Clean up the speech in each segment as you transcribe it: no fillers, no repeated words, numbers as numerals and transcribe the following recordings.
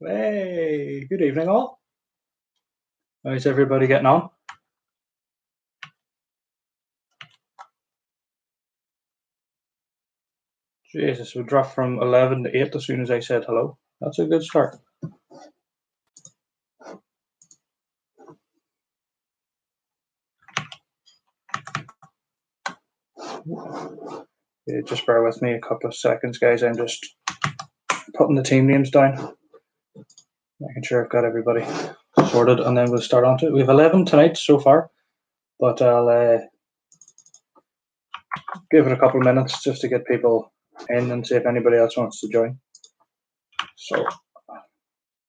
Hey, good evening, all. How's everybody getting on? Jesus, we dropped from 11 to 8 as soon as I said hello. That's a good start. Yeah, just bear with me a couple of seconds, guys. I'm just putting the team names down, making sure I've got everybody sorted, and then we'll start on to it. We have 11 tonight so far, but I'll give it a couple of minutes just to get people in and see if anybody else wants to join. So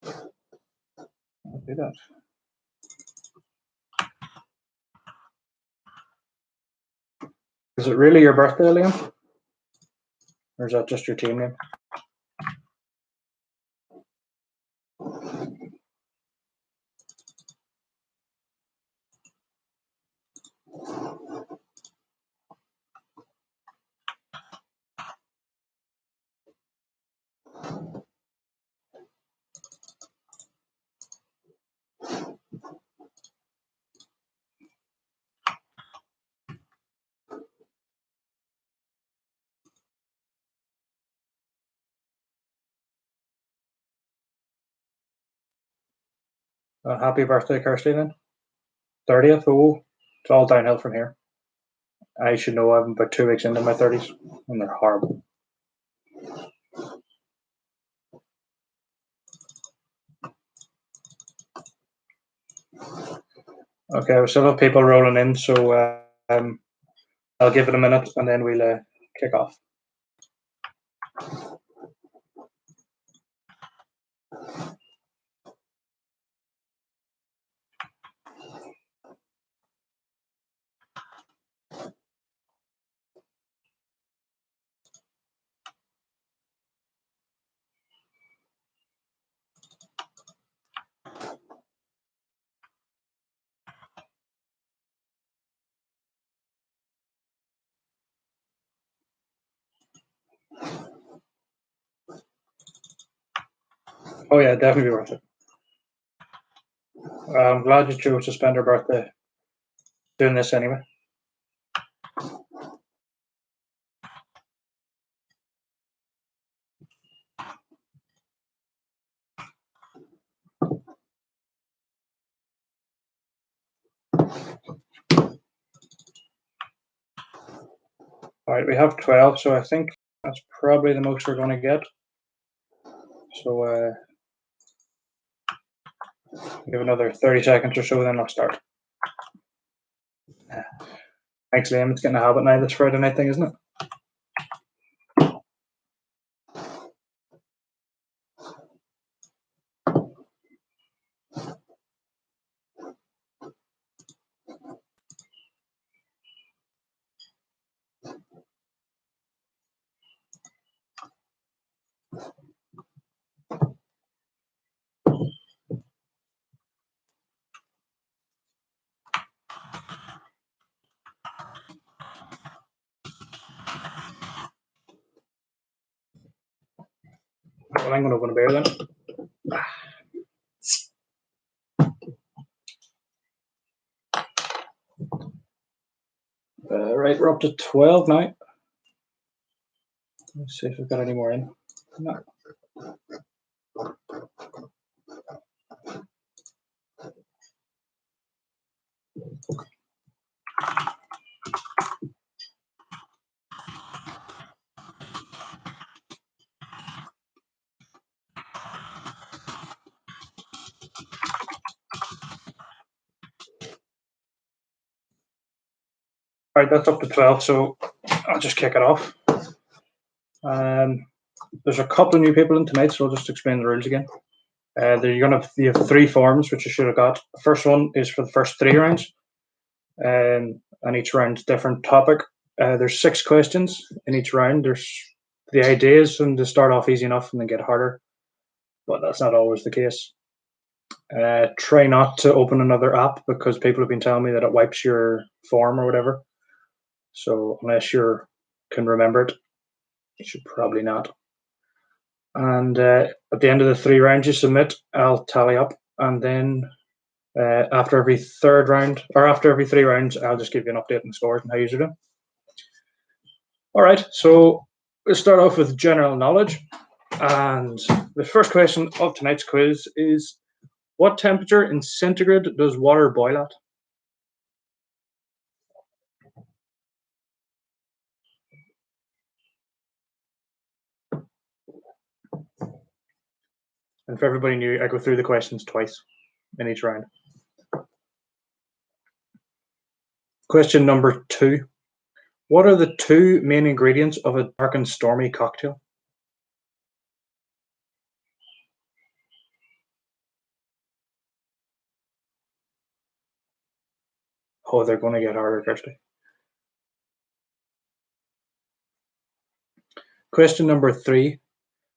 I'll do that. Is it really your birthday, Liam? Or is that just your team name? Happy birthday, Kirsty, then. 30th? Oh, it's all downhill from here. I should know I'm about 2 weeks into my 30s, and they're horrible. Okay, we still have people rolling in, so I'll give it a minute and then we'll kick off. Oh yeah, definitely worth it. I'm glad you chose to spend your birthday doing this anyway. All right, we have 12, so I think that's probably the most we're going to get. So give another 30 seconds or so, then I'll start. Thanks, Liam. It's getting a habit now, this Friday night thing, isn't it? Well, I'm going to open a beer then. Right, we're up to 12 now. Let's see if we've got any more in. No. All right, that's up to 12, so I'll just kick it off. There's a couple of new people in tonight, so I'll just explain the rules again. You have 3 forms, which you should have got. The first one is for the first 3 rounds, and each round's different topic. There's 6 questions in each round. The idea is to start off easy enough and then get harder, but that's not always the case. Try not to open another app because people have been telling me that it wipes your form or whatever. So unless you can remember it, you should probably not. And at the end of the 3 rounds you submit, I'll tally up, and then after every 3rd round, or after every 3 rounds, I'll just give you an update on the scores and how you're doing. All right, so we'll start off with general knowledge. And the first question of tonight's quiz is, what temperature in centigrade does water boil at? And for everybody new, I go through the questions twice in each round. Question number 2. What are the 2 main ingredients of a dark and stormy cocktail? Oh, they're going to get harder, Kirsty. Question number 3.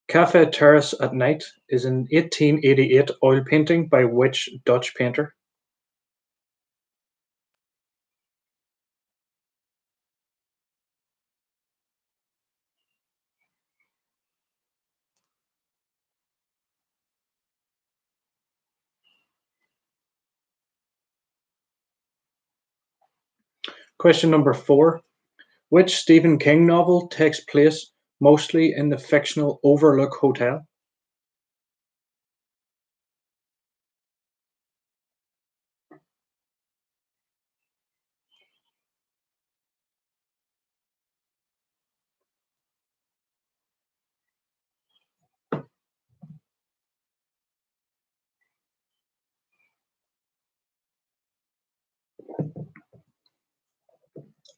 Cafe Terrace at Night is an 1888 oil painting by which Dutch painter? Question number 4. Which Stephen King novel takes place mostly in the fictional Overlook Hotel?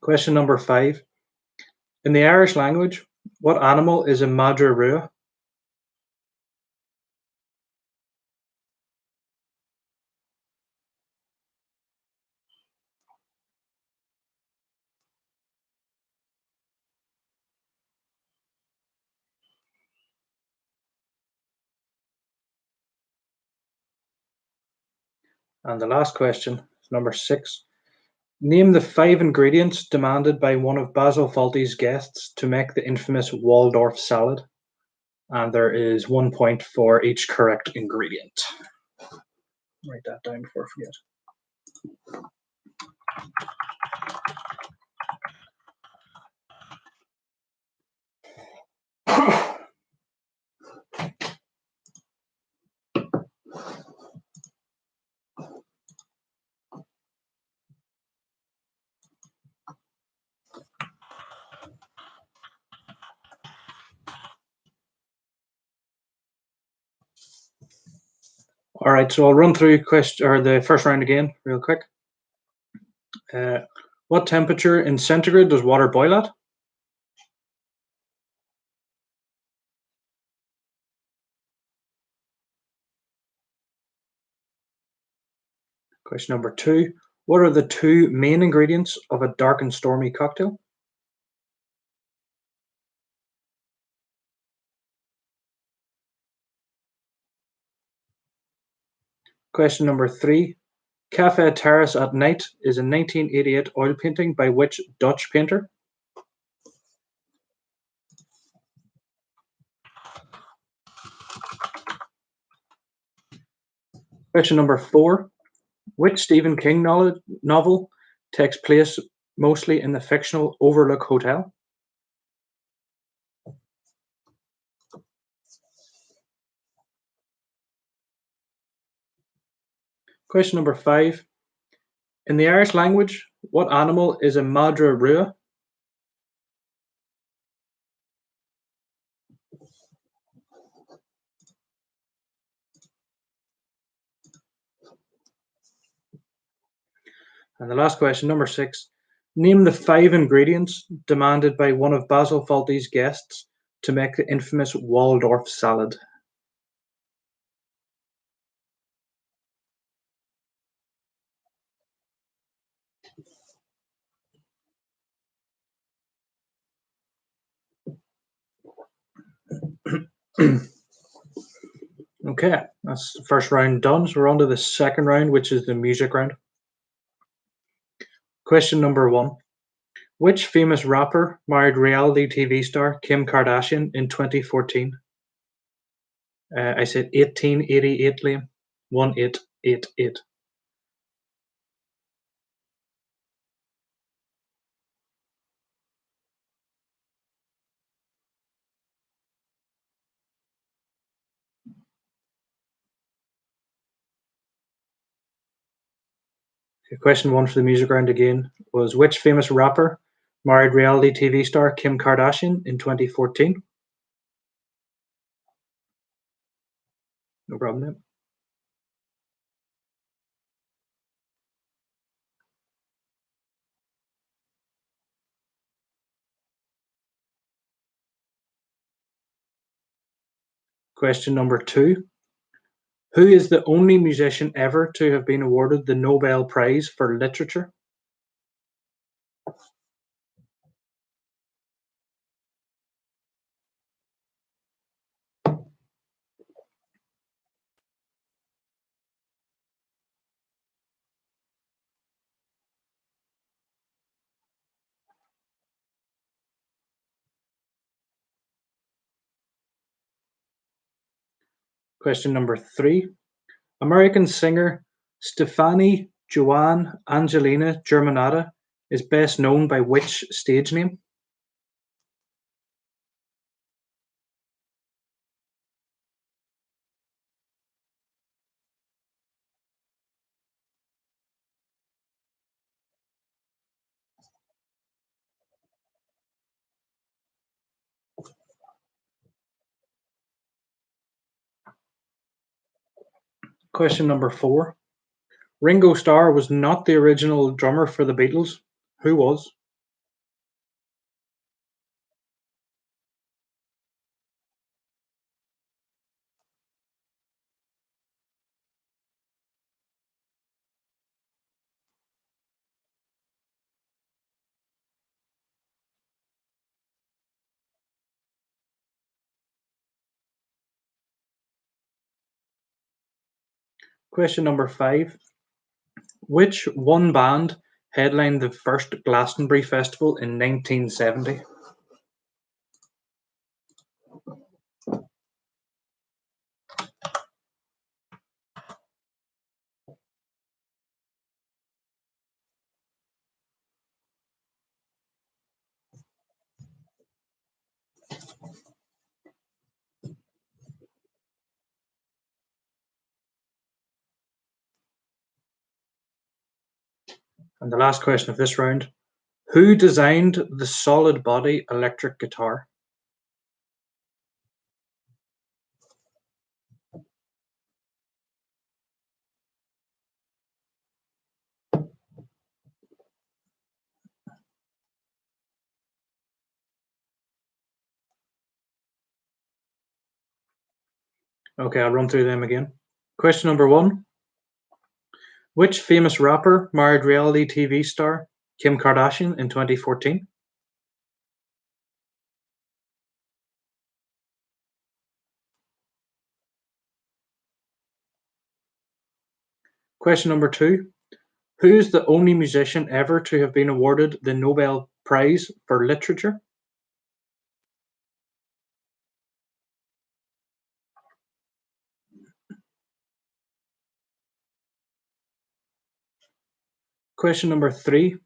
Question number 5. In the Irish language, what animal is a Madra Rua? And the last question, number 6. Name the 5 ingredients demanded by one of Basil Fawlty's guests to make the infamous Waldorf salad. And there is 1 point for each correct ingredient. Write that down before I forget. All right, so I'll run through the first round again real quick. What temperature in centigrade does water boil at? Question number 2. What are the 2 main ingredients of a dark and stormy cocktail? Question number 3. Cafe Terrace at Night is a 1988 oil painting by which Dutch painter? Question number 4. Which Stephen King novel takes place mostly in the fictional Overlook Hotel? Question number 5. In the Irish language, what animal is a Madra Rua? And the last question, number 6. Name the 5 ingredients demanded by one of Basil Fawlty's guests to make the infamous Waldorf salad. Okay, that's the first round done. So we're on to the second round, which is the music round. Question number 1. Which famous rapper married reality TV star Kim Kardashian in 2014? I said 1888, Liam. 1888. Okay, question one for the music round again was which famous rapper married reality TV star Kim Kardashian in 2014? No problem, Liam. Question number two. Who is the only musician ever to have been awarded the Nobel Prize for Literature? Question number three. American singer Stefani Joanne Angelina Germanotta is best known by which stage name? Question number four. Ringo Starr was not the original drummer for the Beatles. Who was? Question number five. Which one band headlined the first Glastonbury Festival in 1970? And the last question of this round. Who designed the solid body electric guitar? Okay, I'll run through them again. Question number one. Which famous rapper married reality TV star Kim Kardashian in 2014? Question number two. Who is the only musician ever to have been awarded the Nobel Prize for Literature? Question number three.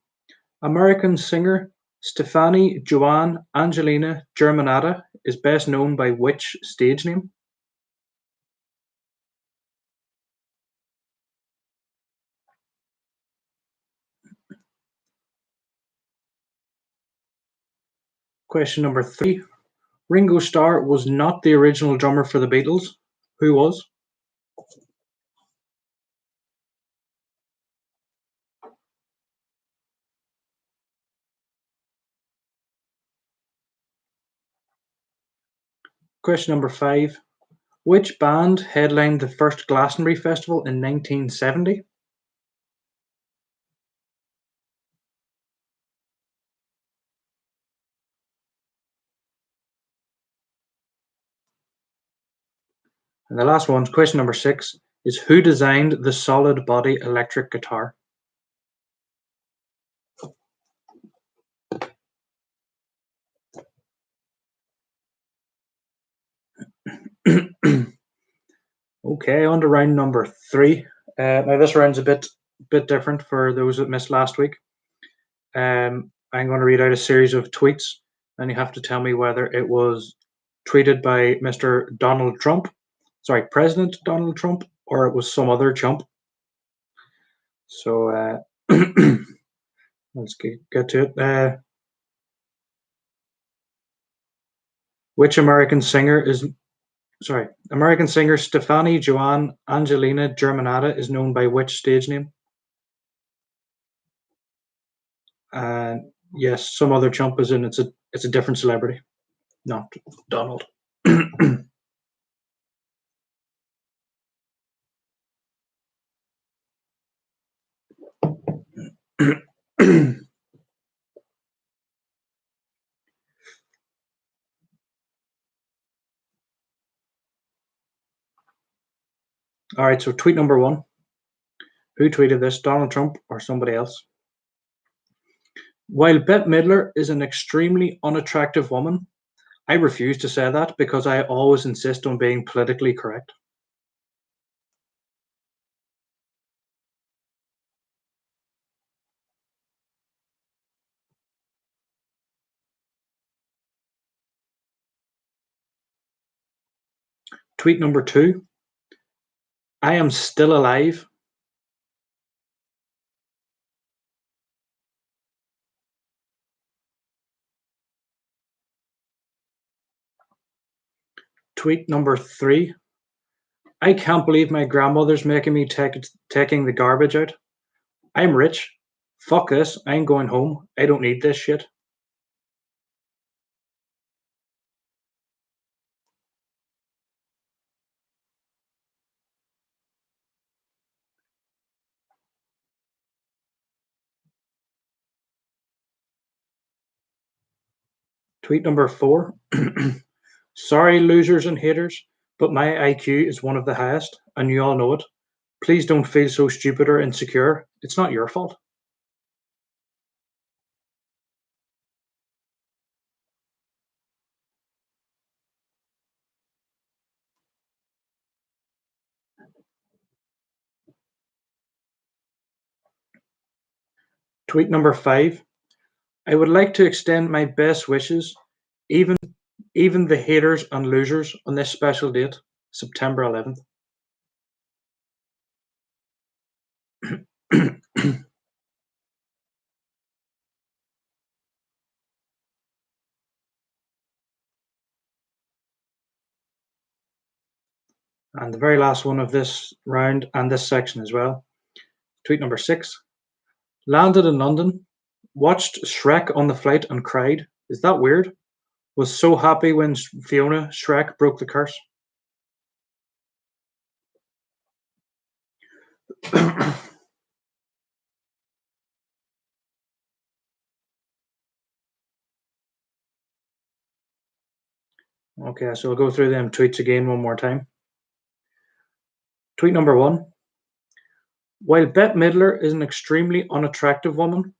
American singer Stefani Joanne Angelina Germanotta is best known by which stage name? Question number three. Ringo Starr was not the original drummer for the Beatles. Who was? Question number five. Which band headlined the first Glastonbury Festival in 1970? And the last one, question number six, is who designed the solid body electric guitar? Okay, on to round number 3. Now this round's a bit different for those that missed last week. I'm going to read out a series of tweets, and you have to tell me whether it was tweeted by Mr. Donald Trump, sorry, President Donald Trump, or it was some other chump. So let's get to it. Which American singer Stefani Joanne Angelina Germanata is known by which stage name? Yes, some other chump is in. It's a different celebrity, not Donald. All right, so tweet number 1. Who tweeted this, Donald Trump or somebody else? While Bette Midler is an extremely unattractive woman, I refuse to say that because I always insist on being politically correct. Tweet number 2. I am still alive. Tweet number 3. I can't believe my grandmother's making me taking the garbage out. I'm rich. Fuck this. I'm going home. I don't need this shit. Tweet number 4. Sorry, losers and haters, but my IQ is one of the highest, and you all know it. Please don't feel so stupid or insecure. It's not your fault. Tweet number 5. I would like to extend my best wishes, even the haters and losers, on this special date, September 11th. And the very last one of this round and this section as well. Tweet number 6. Landed in London, watched Shrek on the flight and cried. Is that weird? Was so happy when Fiona Shrek broke the curse. Okay, so we'll go through them tweets again one more time. Tweet number 1. While Bette Midler is an extremely unattractive woman,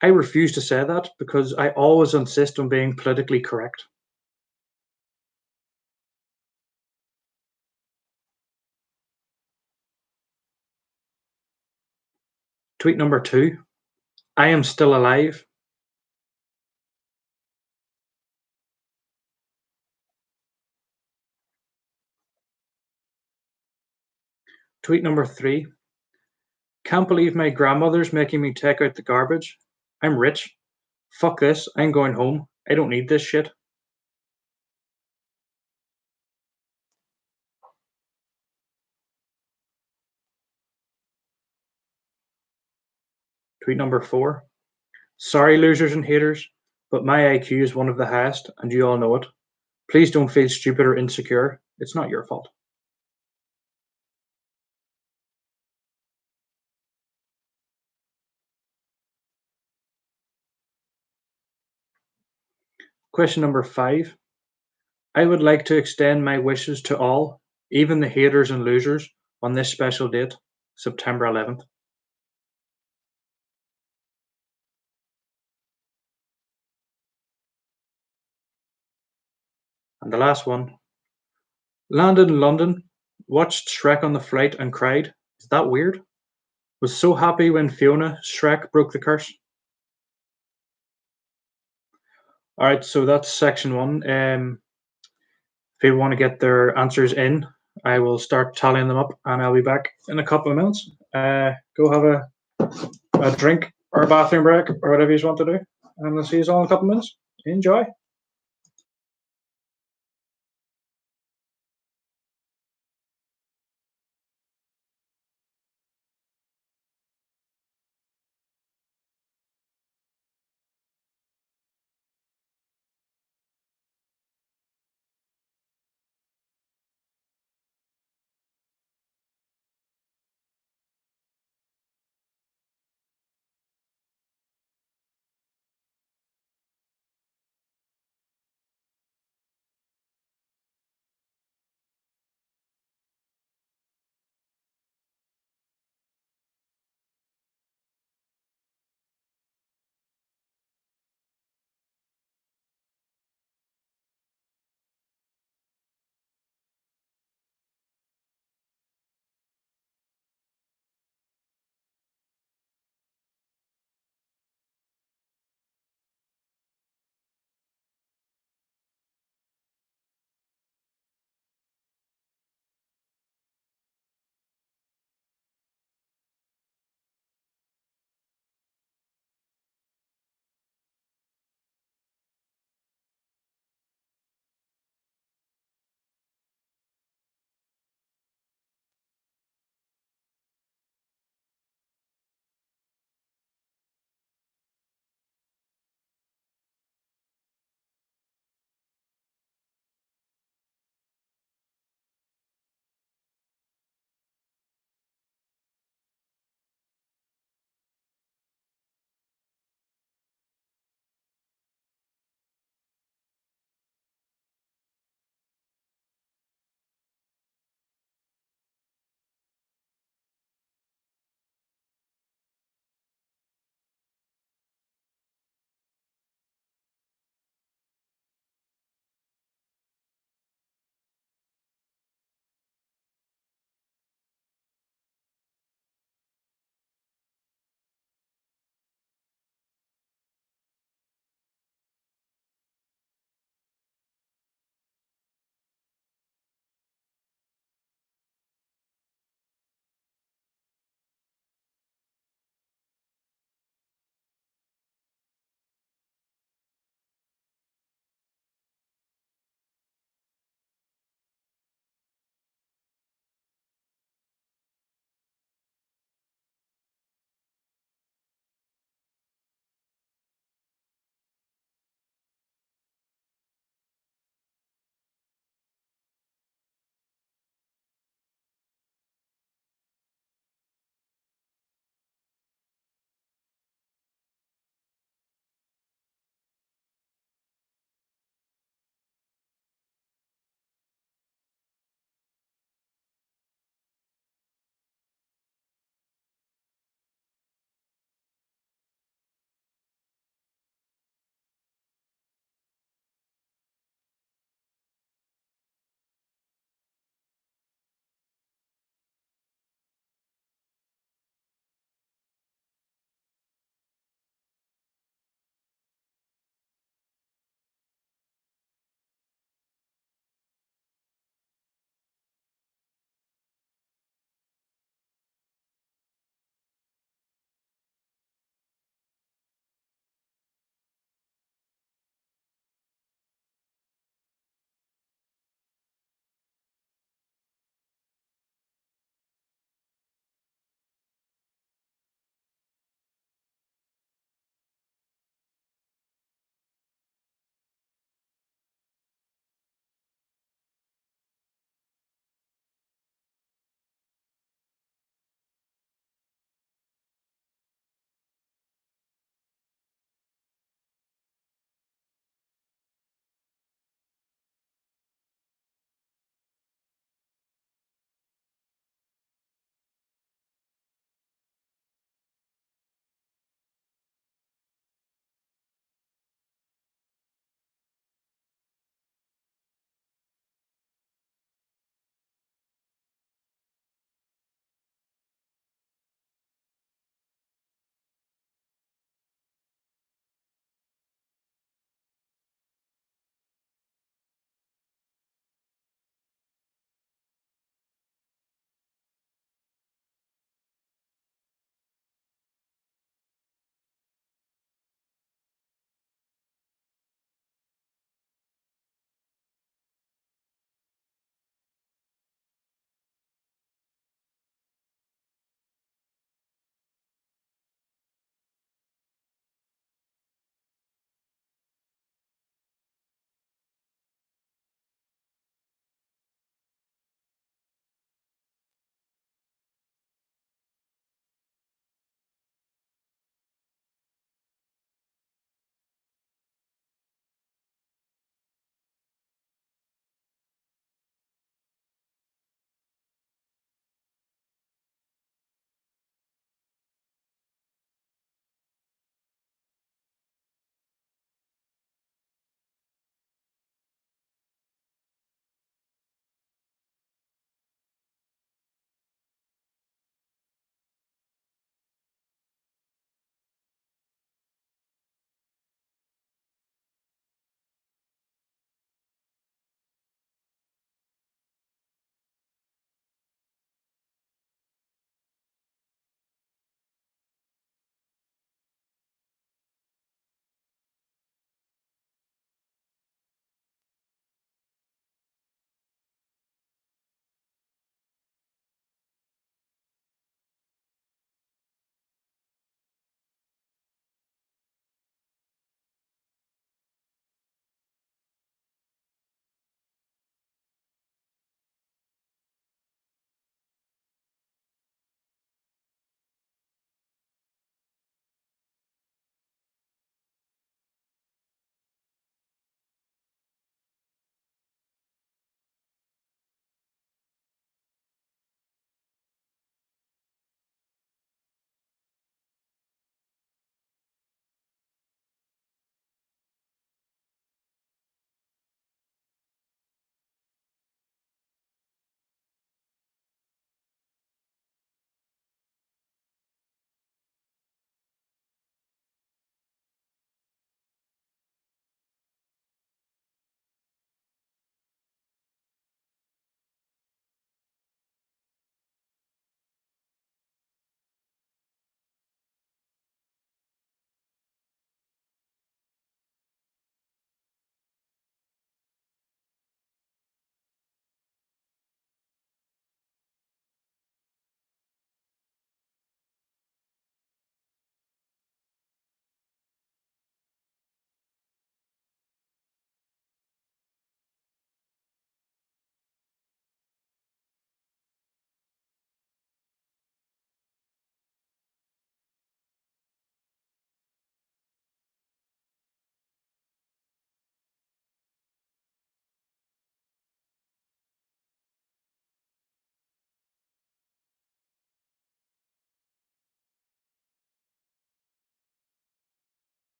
I refuse to say that because I always insist on being politically correct. Tweet number 2. I am still alive. Tweet number 3. Can't believe my grandmother's making me take out the garbage. I'm rich. Fuck this. I'm going home. I don't need this shit. Tweet number 4. Sorry, losers and haters, but my IQ is one of the highest, and you all know it. Please don't feel stupid or insecure. It's not your fault. Question number 5. I would like to extend my wishes to all, even the haters and losers, on this special date, September 11th. And the last one. Landed in London, Watched Shrek on the flight and cried. Is that weird? Was so happy when Fiona Shrek broke the curse. All right, so that's section one. If people want to get their answers in, I will start tallying them up, and I'll be back in a couple of minutes. Go have a drink or a bathroom break or whatever you want to do, and I'll see you all in a couple of minutes. Enjoy.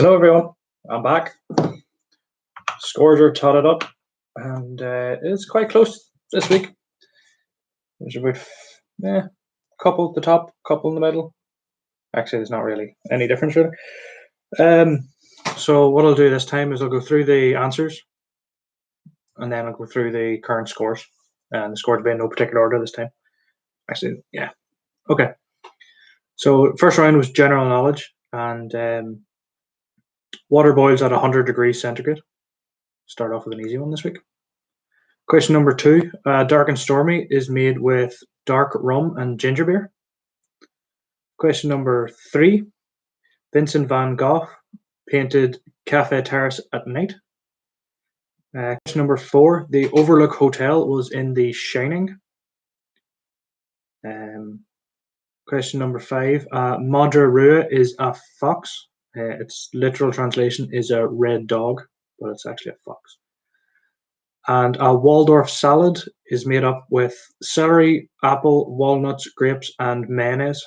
Hello everyone, I'm back. Scores are totted up, and it's quite close this week. There's about couple at the top, couple in the middle. Actually, there's not really any difference really. So what I'll do this time is I'll go through the answers, and then I'll go through the current scores, and the scores will be in no particular order this time. Actually, yeah. Okay. So first round was general knowledge, and water boils at 100 degrees centigrade. Start off with an easy one this week. Question number 2. Dark and Stormy is made with dark rum and ginger beer. Question number 3. Vincent van Gogh painted Cafe Terrace at Night. Question number 4. The Overlook Hotel was in The Shining. Question number 5. Madra Rua is a fox. Its literal translation is a red dog, but it's actually a fox. And a Waldorf salad is made up with celery, apple, walnuts, grapes, and mayonnaise.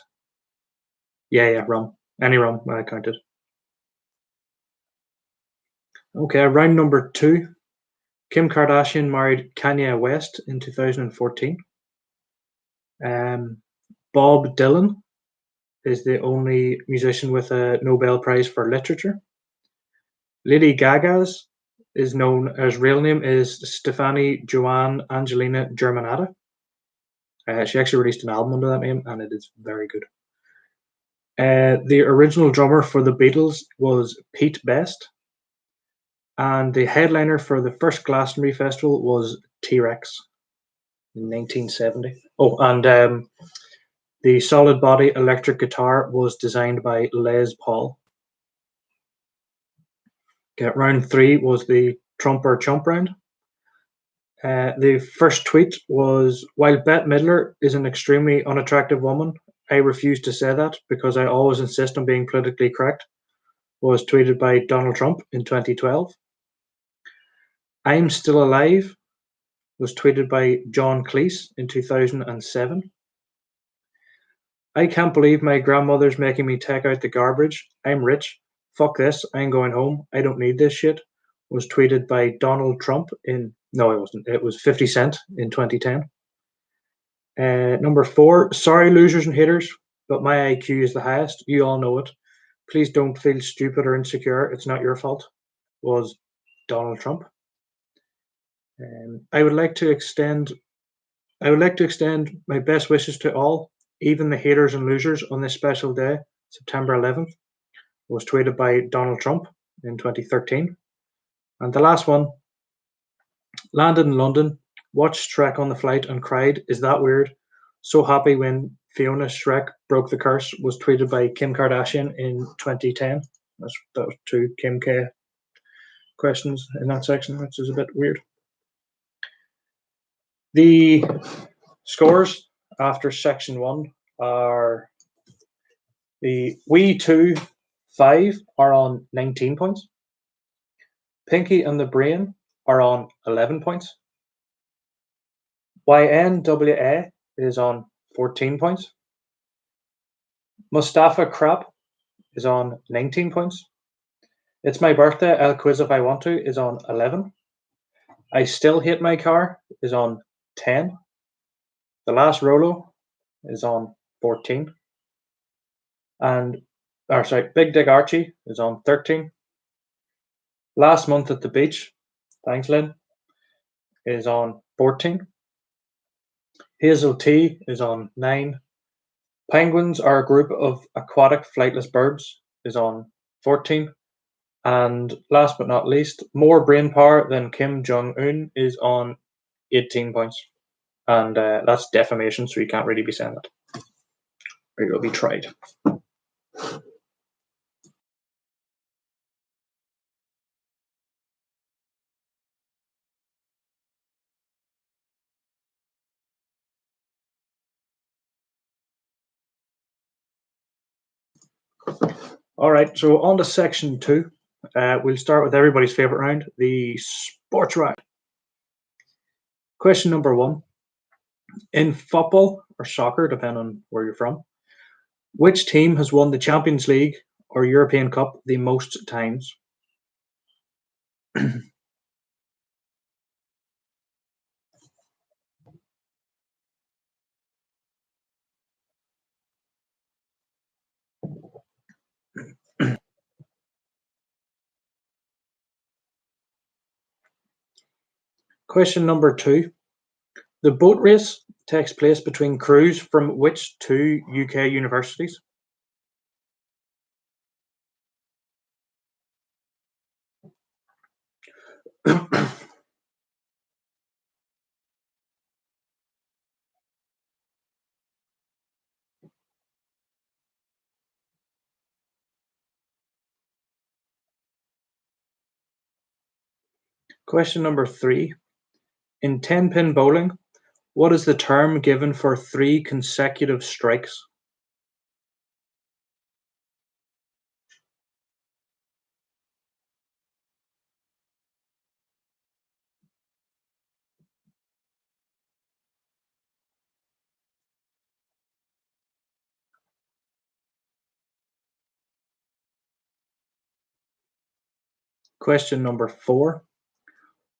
Yeah, rum. Any rum, I counted. Okay, round number 2. Kim Kardashian married Kanye West in 2014. Bob Dylan is the only musician with a Nobel Prize for Literature. Lady Gaga's is known as real name is Stefani Joanne Angelina Germanata. She actually released an album under that name, and it is very good. The original drummer for the Beatles was Pete Best, and the headliner for the first Glastonbury Festival was T-Rex in 1970. Oh, and the solid body electric guitar was designed by Les Paul. Okay, round 3 was the Trump or Chump round. The first tweet was, while Bette Midler is an extremely unattractive woman, I refuse to say that because I always insist on being politically correct, was tweeted by Donald Trump in 2012. I'm Still Alive was tweeted by John Cleese in 2007. I can't believe my grandmother's making me take out the garbage. I'm rich. Fuck this. I'm going home. I don't need this shit. Was tweeted by Donald Trump in... No, it wasn't. It was 50 Cent in 2010. Number 4. Sorry, losers and haters, but my IQ is the highest. You all know it. Please don't feel stupid or insecure. It's not your fault. Was Donald Trump. I would like to extend my best wishes to all, even the haters and losers, on this special day, September 11th. Was tweeted by Donald Trump in 2013. And the last one, landed in London, watched Shrek on the flight and cried, is that weird? So happy when Fiona Shrek broke the curse, was tweeted by Kim Kardashian in 2010. That was 2 Kim K questions in that section, which is a bit weird. The scores after section 1 are the We 2 5 are on 19 points. Pinky and the Brain are on 11 points. YNWA is on 14 points. Mustafa Crap is on 19 points. It's My Birthday, I'll Quiz If I Want To is on 11. I Still Hate My Car is on 10. The Last Rolo is on 14. And Big Dick Archie is on 13. Last Month at the Beach, thanks Lynn, is on 14. Hazel T is on 9. Penguins Are a Group of Aquatic Flightless Birds is on 14. And last but not least, More Brain Power Than Kim Jong-un is on 18 points. And that's defamation, so you can't really be saying that. Or you'll be tried. All right, so on to section 2. We'll start with everybody's favorite round, the sports round. Question number 1. In football or soccer, depending on where you're from, which team has won the Champions League or European Cup the most times? Question number 2. The boat race takes place between crews from which two UK universities? Question number 3. In 10-pin bowling, what is the term given for 3 consecutive strikes? Question number 4.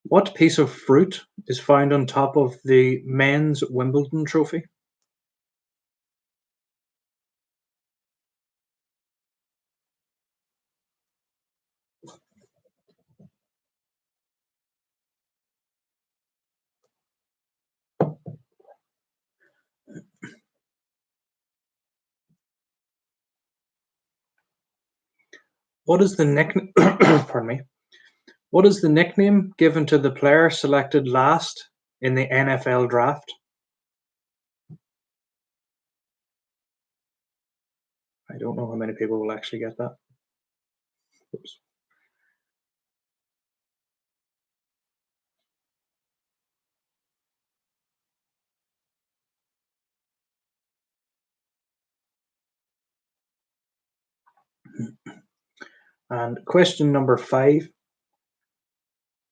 What piece of fruit is found on top of the men's Wimbledon trophy? What is the nickname? Pardon me. What is the nickname given to the player selected last in the NFL draft? I don't know how many people will actually get that. Oops. And question number 5.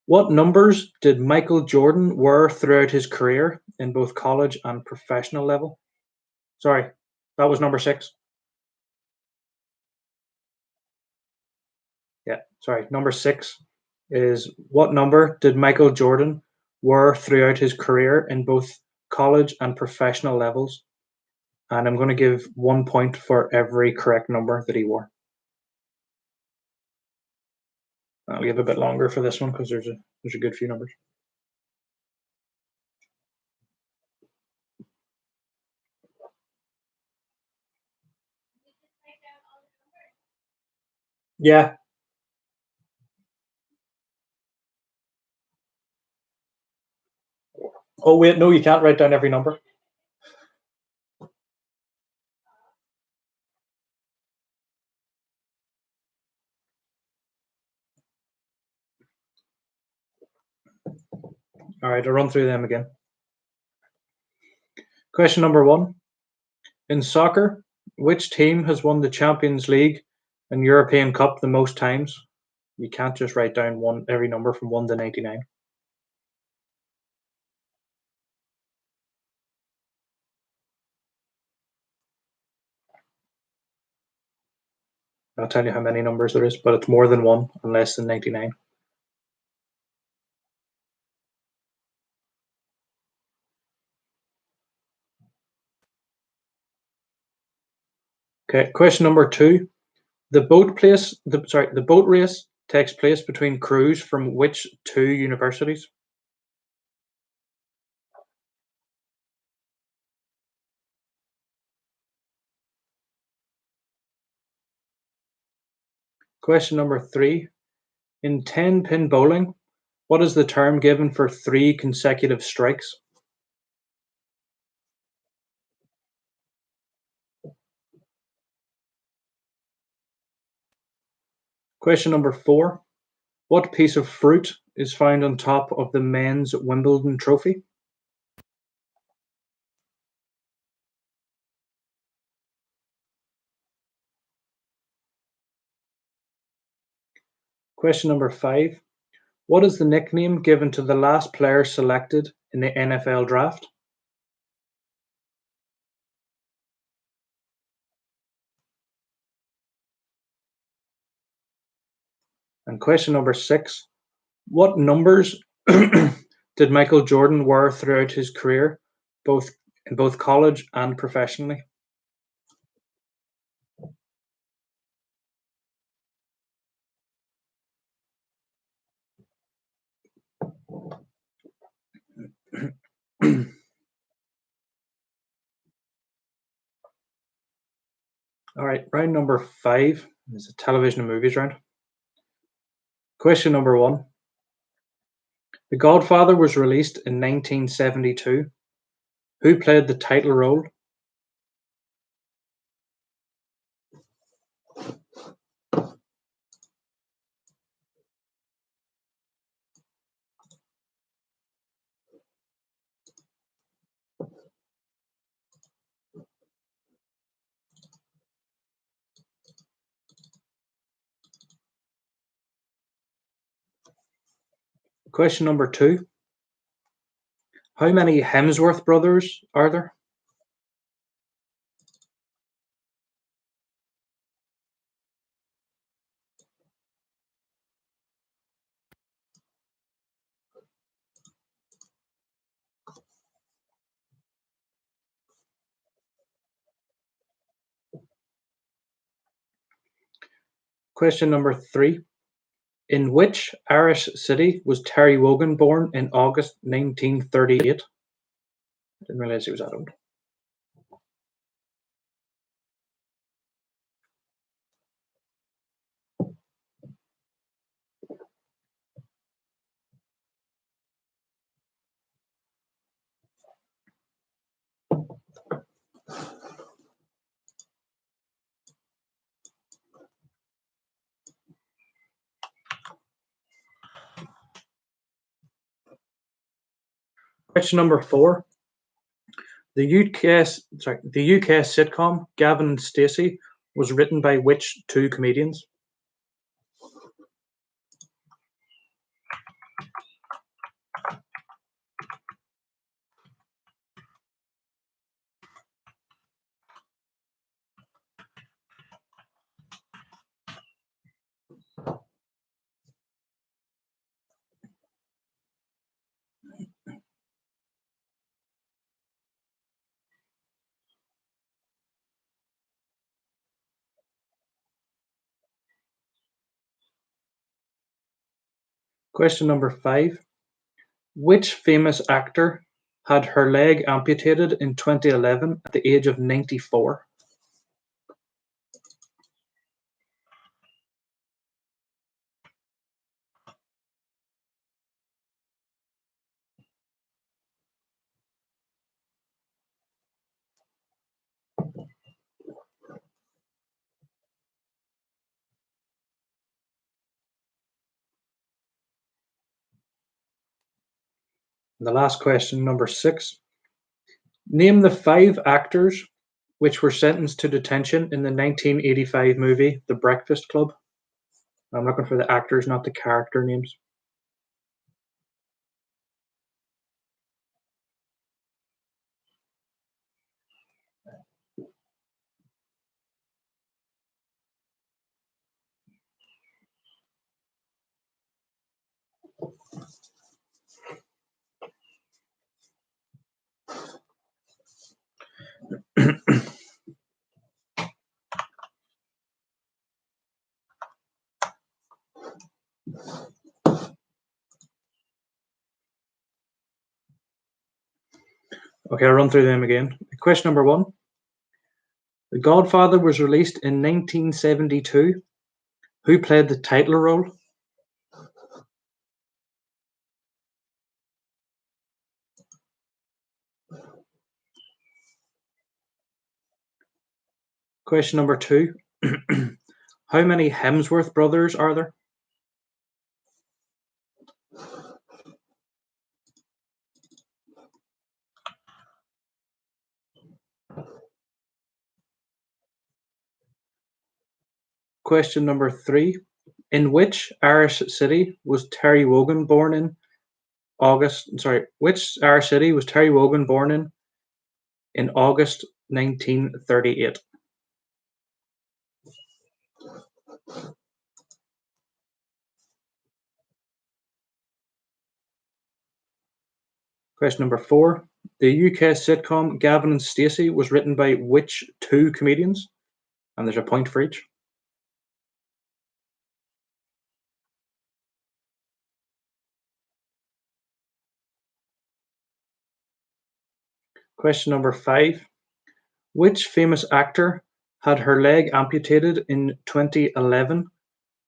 What numbers did Michael Jordan wear throughout his career in both college and professional level? Sorry, that was number 6. Yeah, sorry. Number 6 is what number did Michael Jordan wear throughout his career in both college and professional levels? And I'm going to give 1 point for every correct number that he wore. I'll give a bit longer for this one because there's a good few numbers. Yeah. Oh wait, no, you can't write down every number. All right, I'll run through them again. Question number 1. In soccer, which team has won the Champions League and European Cup the most times? You can't just write down every number from 1 to 99. I'll tell you how many numbers there is, but it's more than 1 and less than 99. Okay, question number 2. The boat race takes place between crews from which two universities? Question number 3. In 10-pin bowling, what is the term given for 3 consecutive strikes? Question number 4. What piece of fruit is found on top of the men's Wimbledon trophy? Question number 5. What is the nickname given to the last player selected in the NFL draft? And question number 6. What numbers did Michael Jordan wear throughout his career, in both college and professionally? All right, round number 5 is a television and movies round. Question number 1. The Godfather was released in 1972. Who played the title role? Question number 2. How many Hemsworth brothers are there? Question number 3. In which Irish city was Terry Wogan born in August 1938? Didn't realize he was that old. Question number 4. The UK sitcom Gavin and Stacey was written by which two comedians? Question number 5. Which famous actor had her leg amputated in 2011 at the age of 94? And the last question, number 6. Name the 5 actors which were sentenced to detention in the 1985 movie The Breakfast Club. I'm looking for the actors, not the character names. Okay, I'll run through them again. Question number 1. The Godfather was released in 1972. Who played the title role? Question number 2. How many Hemsworth brothers are there? Question number 3. In which Irish city was Terry Wogan born in which Irish city was Terry Wogan born in August 1938? Question number 4. The UK sitcom Gavin and Stacey was written by which two comedians? And there's a point for each. Question number 5. Which famous actor had her leg amputated in 2011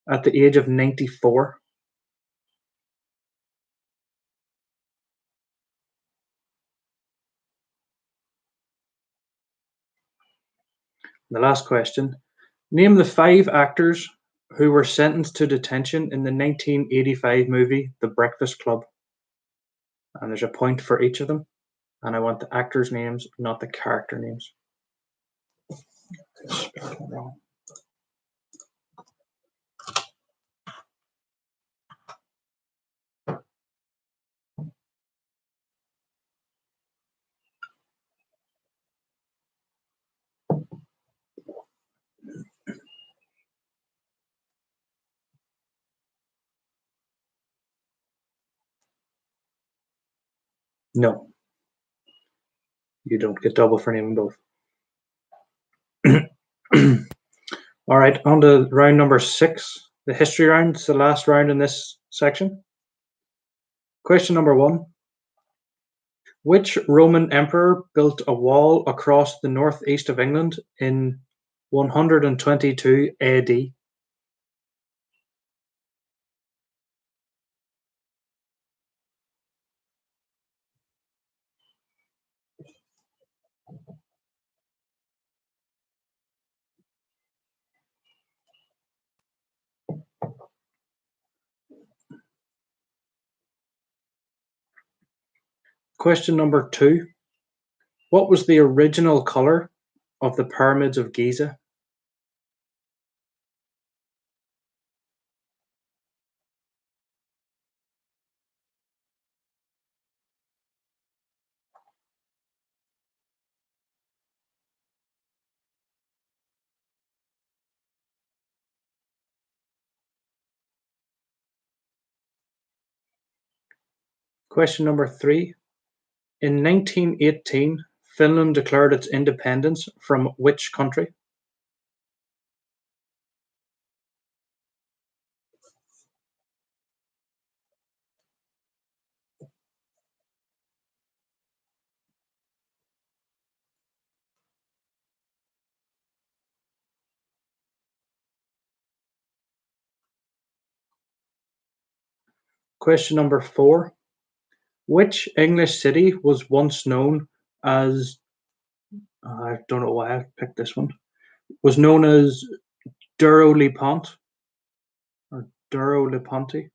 at the age of 94? The last question. Name the 5 actors who were sentenced to detention in the 1985 movie The Breakfast Club. And there's a point for each of them. And I want the actors' names, not the character names. Wrong. No, you don't get double for naming both. All right, on to round number 6, the history round. It's the last round in this section. Question number 1. Which Roman emperor built a wall across the northeast of England in 122 AD? Question number 2. What was the original color of the pyramids of Giza? Question number 3. In 1918, Finland declared its independence from which country? Question number 4. Which English city was once known as, I don't know why I picked this one, was known as Duro-Liponte or Duro-Liponte?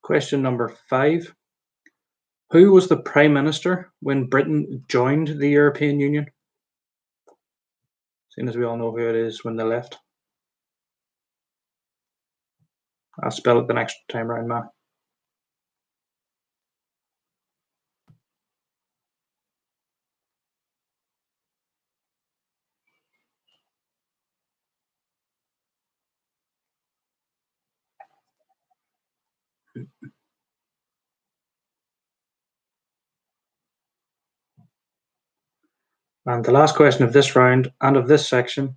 Question number 5. Who was the Prime Minister when Britain joined the European Union? Seeing as we all know who it is when they left. I'll spell it the next time round, Matt. And the last question of this round and of this section.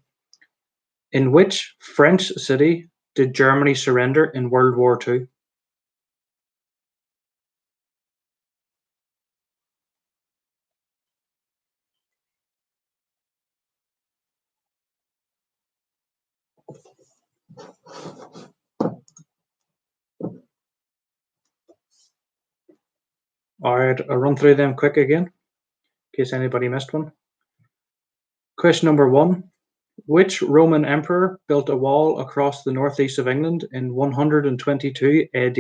In which French city did Germany surrender in World War II? All right, I'll run through them quick again, in case anybody missed one. Question number 1. Which Roman emperor built a wall across the northeast of England in 122 AD?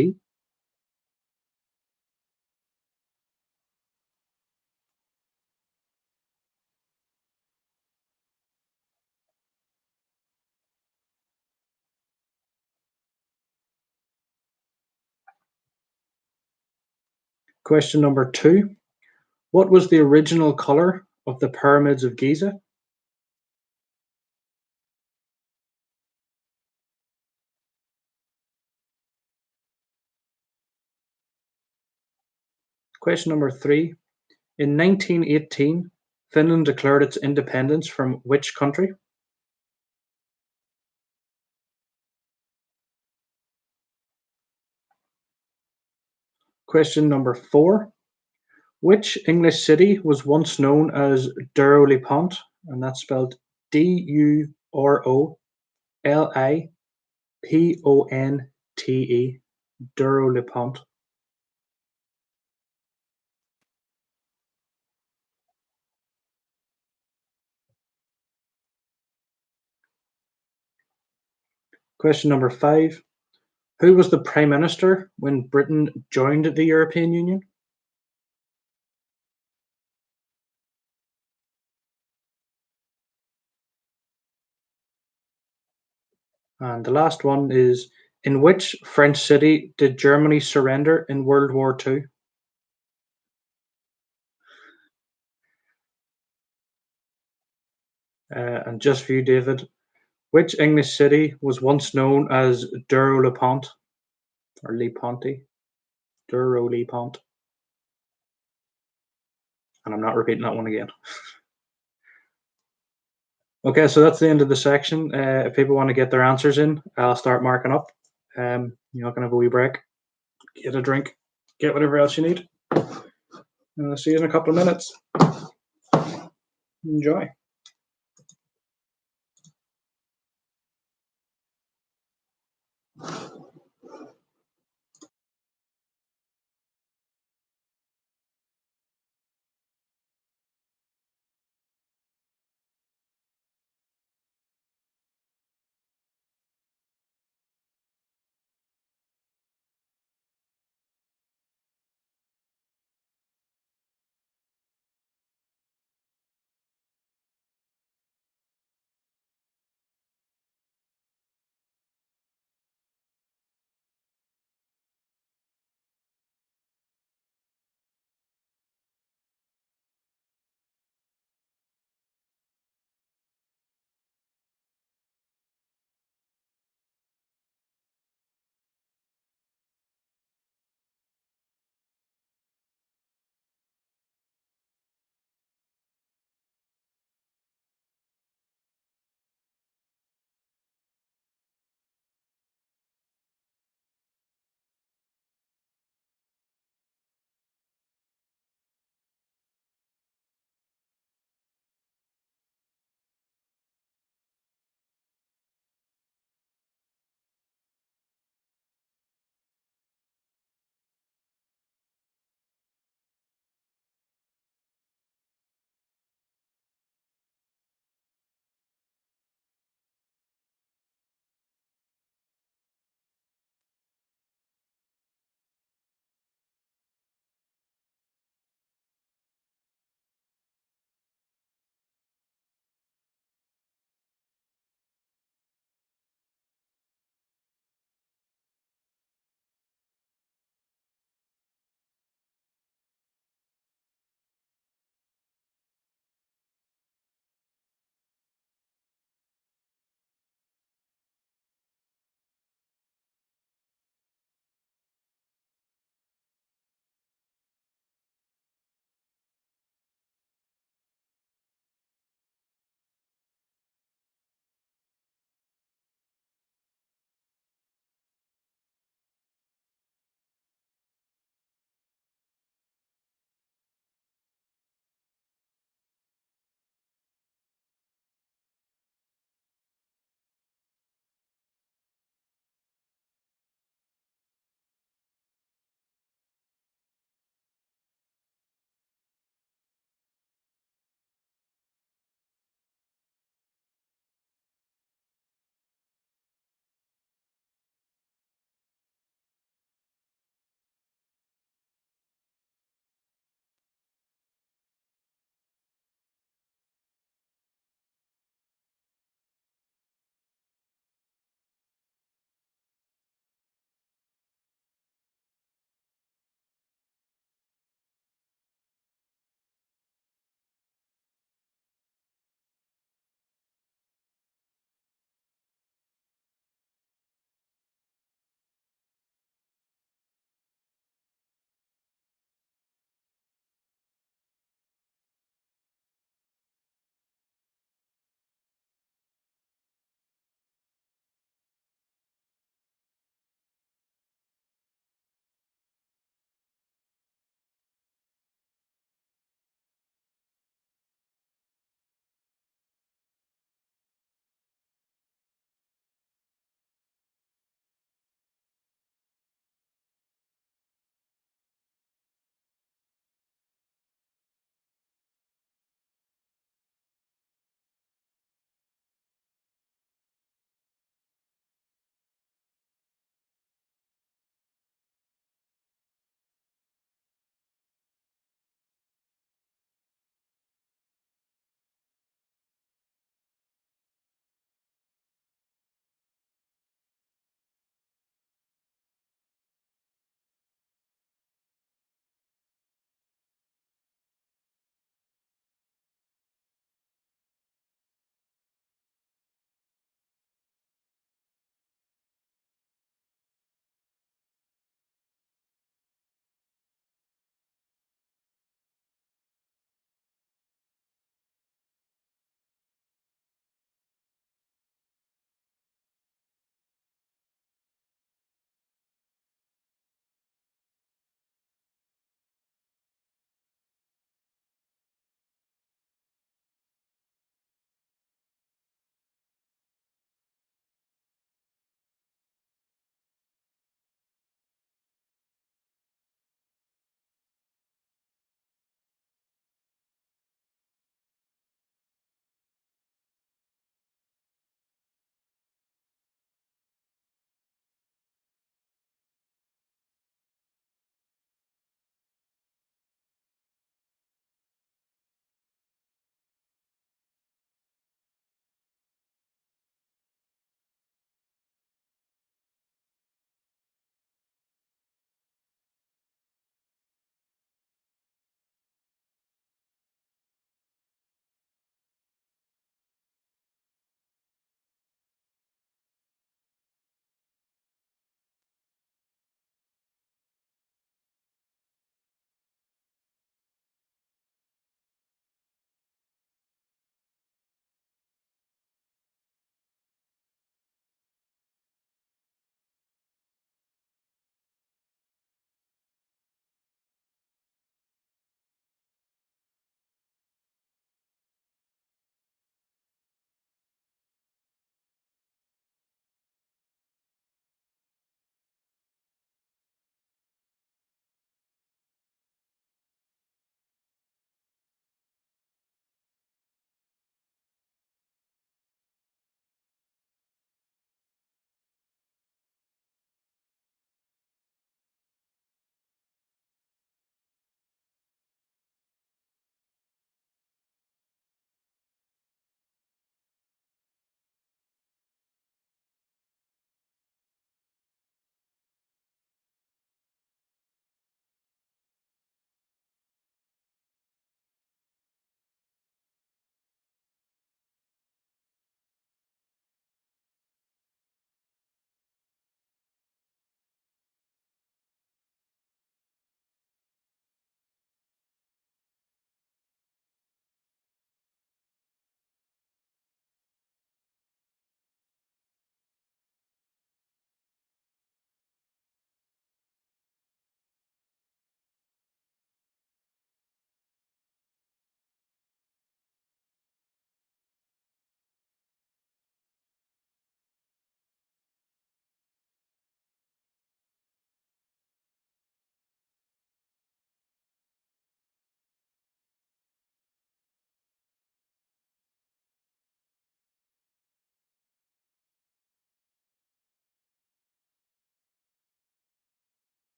Question number 2. What was the original color of the pyramids of Giza? Question number 3. In 1918, Finland declared its independence from which country? Question number 4. Which English city was once known as Duro-Liponte? And that's spelled Duroliponte. Duro-Liponte. Question number 5. Who was the Prime Minister when Britain joined the European Union? And the last one is, in which French city did Germany surrender in World War II? And just for you, David, which English city was once known as Duro-Liponte or Liponte? Duro-Liponte. And I'm not repeating that one again. Okay, so that's the end of the section. If people want to get their answers in, I'll start marking up. You're not going to have a wee break. Get a drink, get whatever else you need. And I'll see you in a couple of minutes. Enjoy.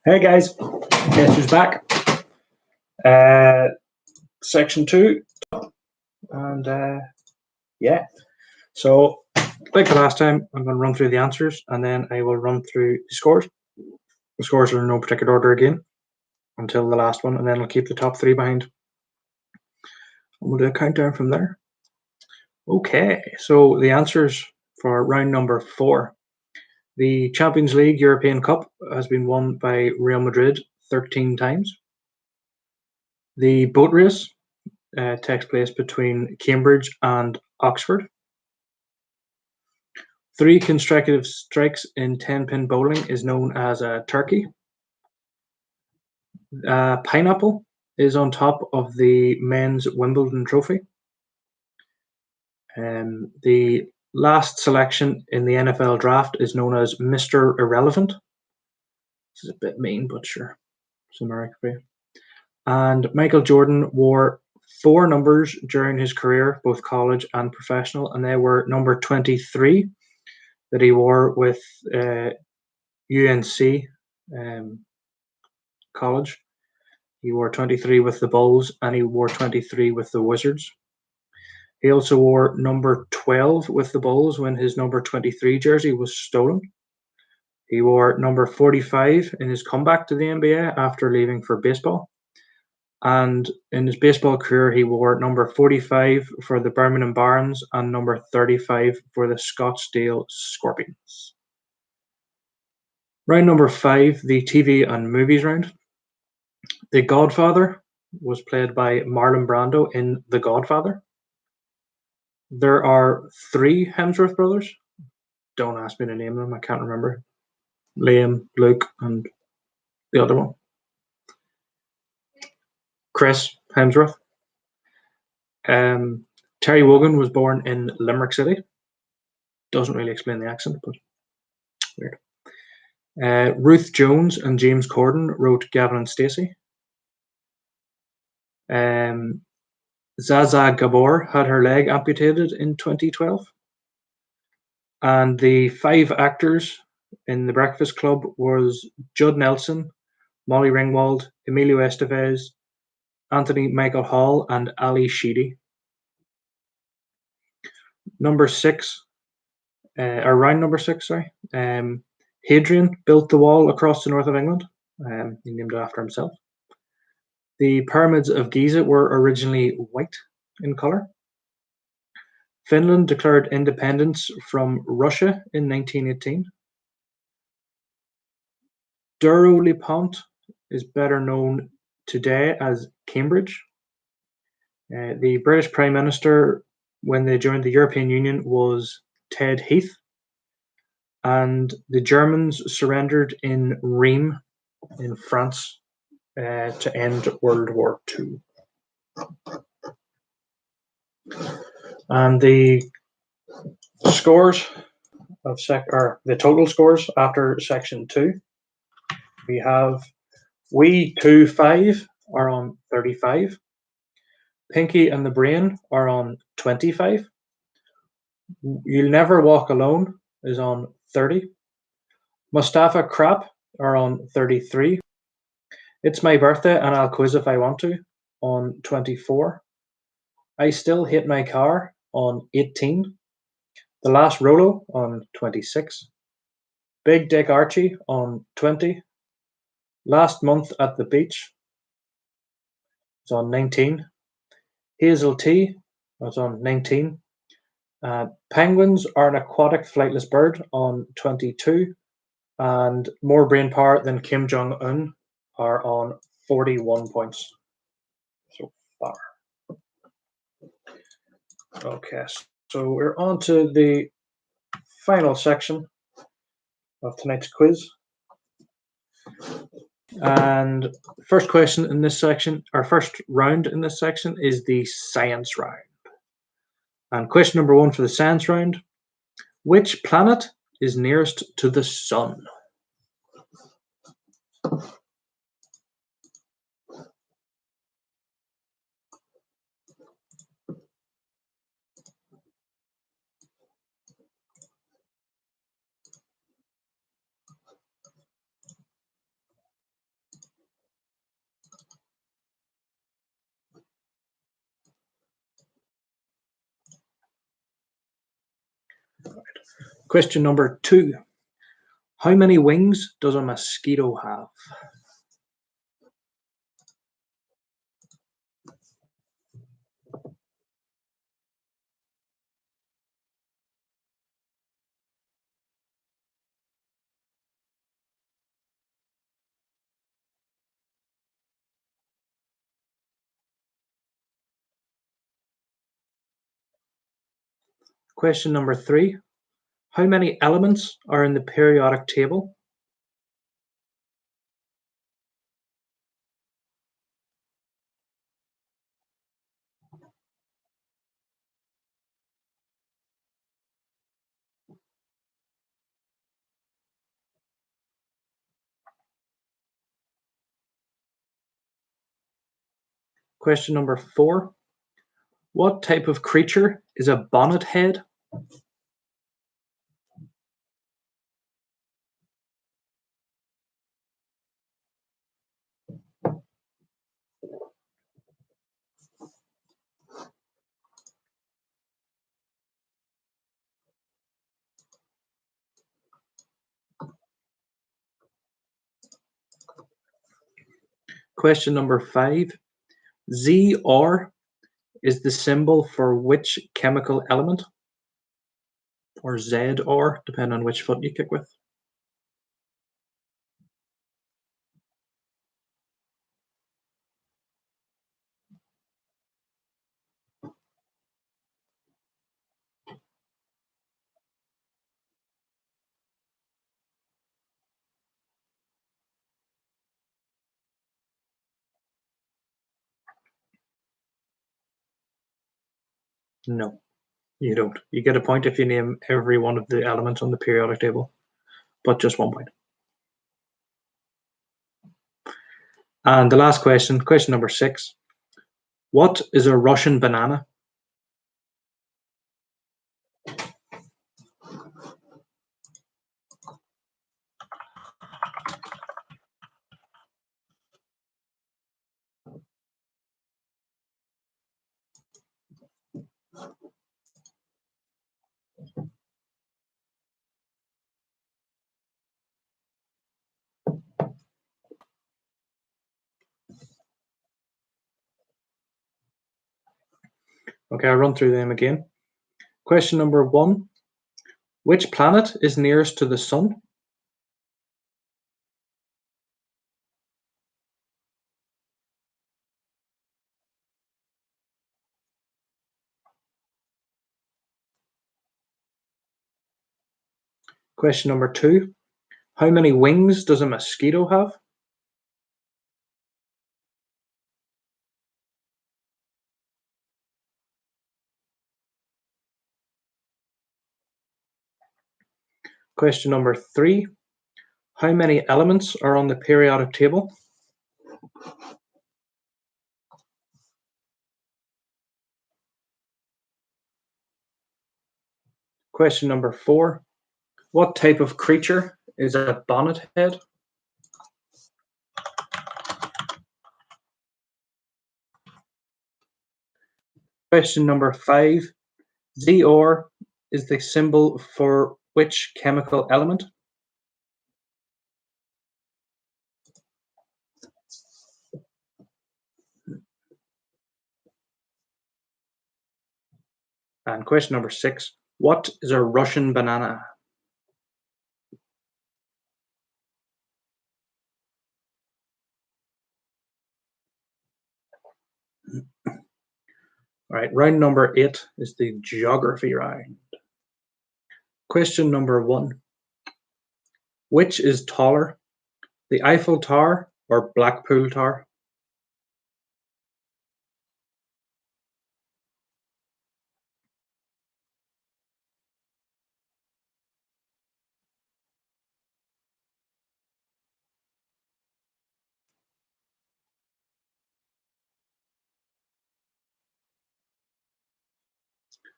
Hey guys, guess who's back? Section 2, and yeah. So, like the last time, I'm going to run through the answers, and then I will run through the scores. The scores are in no particular order again until the last one, and then I'll keep the top 3 behind. And we'll do a countdown from there. Okay, so the answers for round number 4. The Champions League European Cup has been won by Real Madrid 13 times. The boat race takes place between Cambridge and Oxford. 3 consecutive strikes in 10-pin bowling is known as a turkey. Pineapple is on top of the men's Wimbledon trophy. The last selection in the NFL draft is known as Mr. Irrelevant. This is a bit mean, but sure. It's American for you. And Michael Jordan wore 4 numbers during his career, both college and professional, and they were number 23 that he wore with UNC college. He wore 23 with the Bulls, and he wore 23 with the Wizards. He also wore number 12 with the Bulls when his number 23 jersey was stolen. He wore number 45 in his comeback to the NBA after leaving for baseball. And in his baseball career, he wore number 45 for the Birmingham Barons and number 35 for the Scottsdale Scorpions. Round number 5, the TV and movies round. The Godfather was played by Marlon Brando in The Godfather. There are 3 Hemsworth brothers. Don't ask me to name them, I can't remember. Liam, Luke, and the other one. Chris Hemsworth. Terry Wogan was born in Limerick City. Doesn't really explain the accent, but weird. Ruth Jones and James Corden wrote Gavin and Stacey. Zaza Gabor had her leg amputated in 2012. And the 5 actors in The Breakfast Club was Judd Nelson, Molly Ringwald, Emilio Estevez, Anthony Michael Hall, and Ali Sheedy. Number 6, or round number 6, sorry. Hadrian built the wall across the north of England. He named it after himself. The pyramids of Giza were originally white in color. Finland declared independence from Russia in 1918. Douro-le-Pont is better known today as Cambridge. The British Prime Minister, when they joined the European Union, was Ted Heath. And the Germans surrendered in Rheims in France to end World War II. And the scores of the total scores after section 2, we have We 2-5 are on 35. Pinky and the Brain are on 25. You'll Never Walk Alone is on 30. Mustafa Crap are on 33. It's My Birthday and I'll Quiz If I Want to on 24. I Still Hate My Car on 18. The Last Rolo on 26. Big Dick Archie on 20. Last Month at the Beach is on 19. Hazel T was on 19. Penguins Are an Aquatic Flightless Bird on 22. And More Brain Power Than Kim Jong-un are on 41 points so far. Okay, so we're on to the final section of tonight's quiz. And first question in this section, our first round in this section, is the science round. And question number 1 for the science round: which planet is nearest to the sun? Question number 2. How many wings does a mosquito have? Question number 3. How many elements are in the periodic table? Question number 4. What type of creature is a bonnet head? Question number 5. ZR is the symbol for which chemical element? Or ZR, depending on which foot you kick with. No, you don't. You get a point if you name every one of the elements on the periodic table, but just 1 point. And the last question, question number 6. What is a Russian banana? Okay, I'll run through them again. Question number 1. Which planet is nearest to the sun? Question number 2. How many wings does a mosquito have? Question number 3. How many elements are on the periodic table? Question number 4. What type of creature is a bonnet head? Question number 5. ZR is the symbol for which chemical element? And question number 6. What is a Russian banana? All right, round number 8 is the geography round. Question number 1. Which is taller, the Eiffel Tower or Blackpool Tower?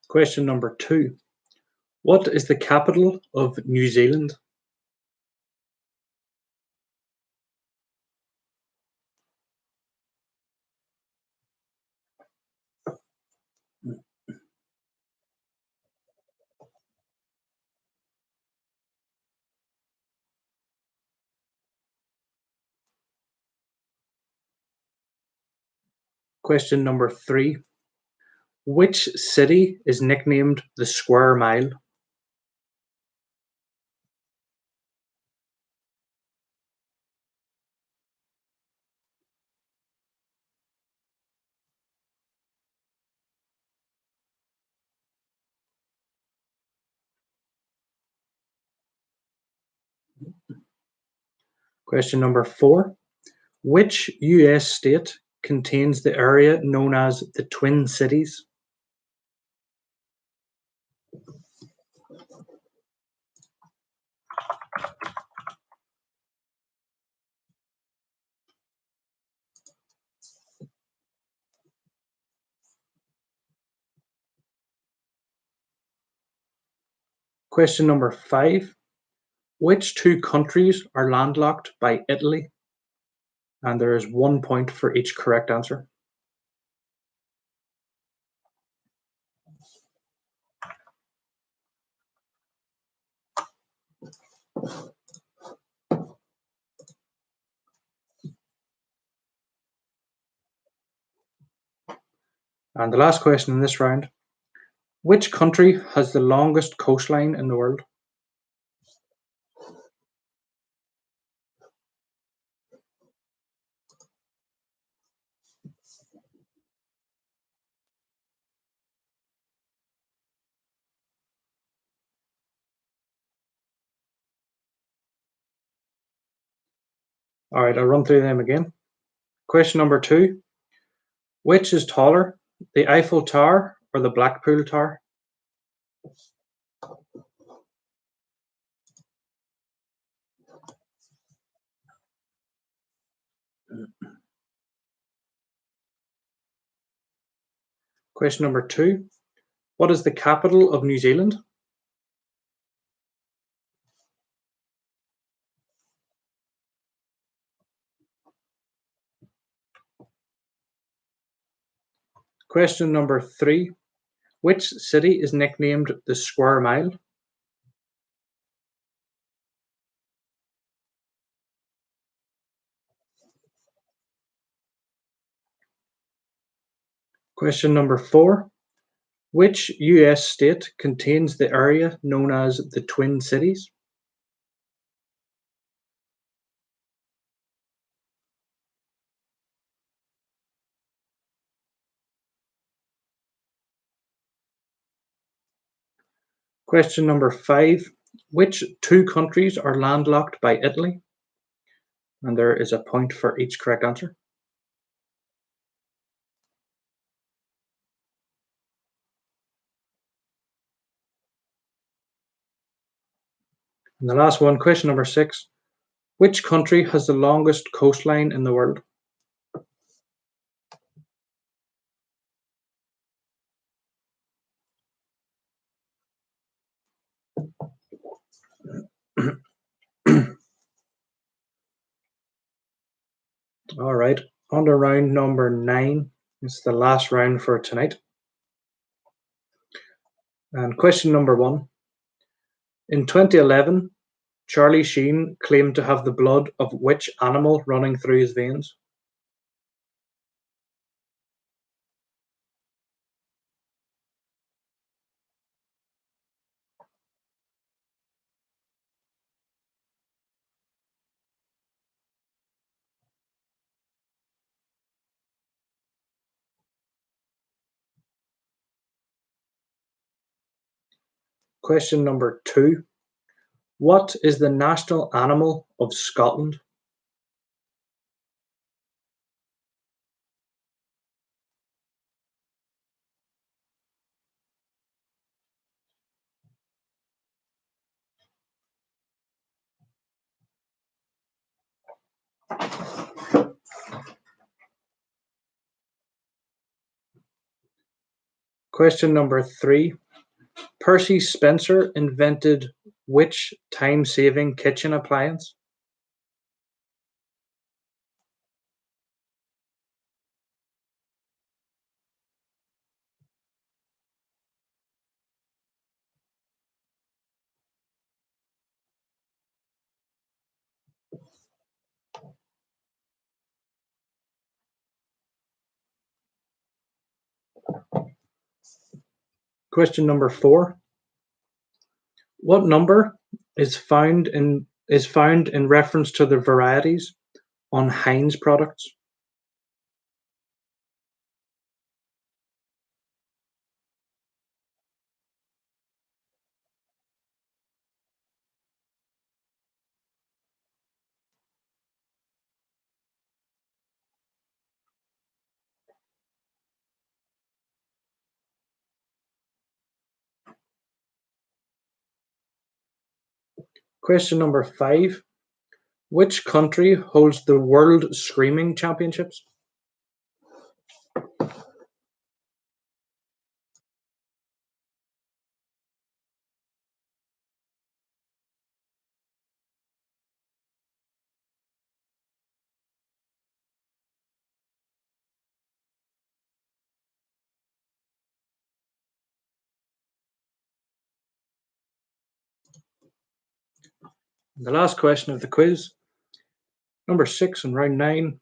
Question number 2. What is the capital of New Zealand? Question number 3. Which city is nicknamed the Square Mile? Question number 4. Which US state contains the area known as the Twin Cities? Question number 5. Which two countries are landlocked by Italy? And there is 1 point for each correct answer. And the last question in this round. Which country has the longest coastline in the world? All right, I'll run through them again. Question number 2. Which is taller, the Eiffel Tower or the Blackpool Tower? Question number 2. What is the capital of New Zealand? Question number 3. Which city is nicknamed the Square Mile? Question number 4. Which US state contains the area known as the Twin Cities? Question number 5. Which two countries are landlocked by Italy? And there is a point for each correct answer. And the last one, question number 6. Which country has the longest coastline in the world? All right, on to round number 9. It's the last round for tonight. And question number 1. In 2011, Charlie Sheen claimed to have the blood of which animal running through his veins? Question number 2. What is the national animal of Scotland? Question number 3. Percy Spencer invented which time-saving kitchen appliance? Question number 4. What number is found in reference to the varieties on Heinz products? Question number 5. Which country holds the World Screaming Championships? The last question of the quiz, number 6 in round 9.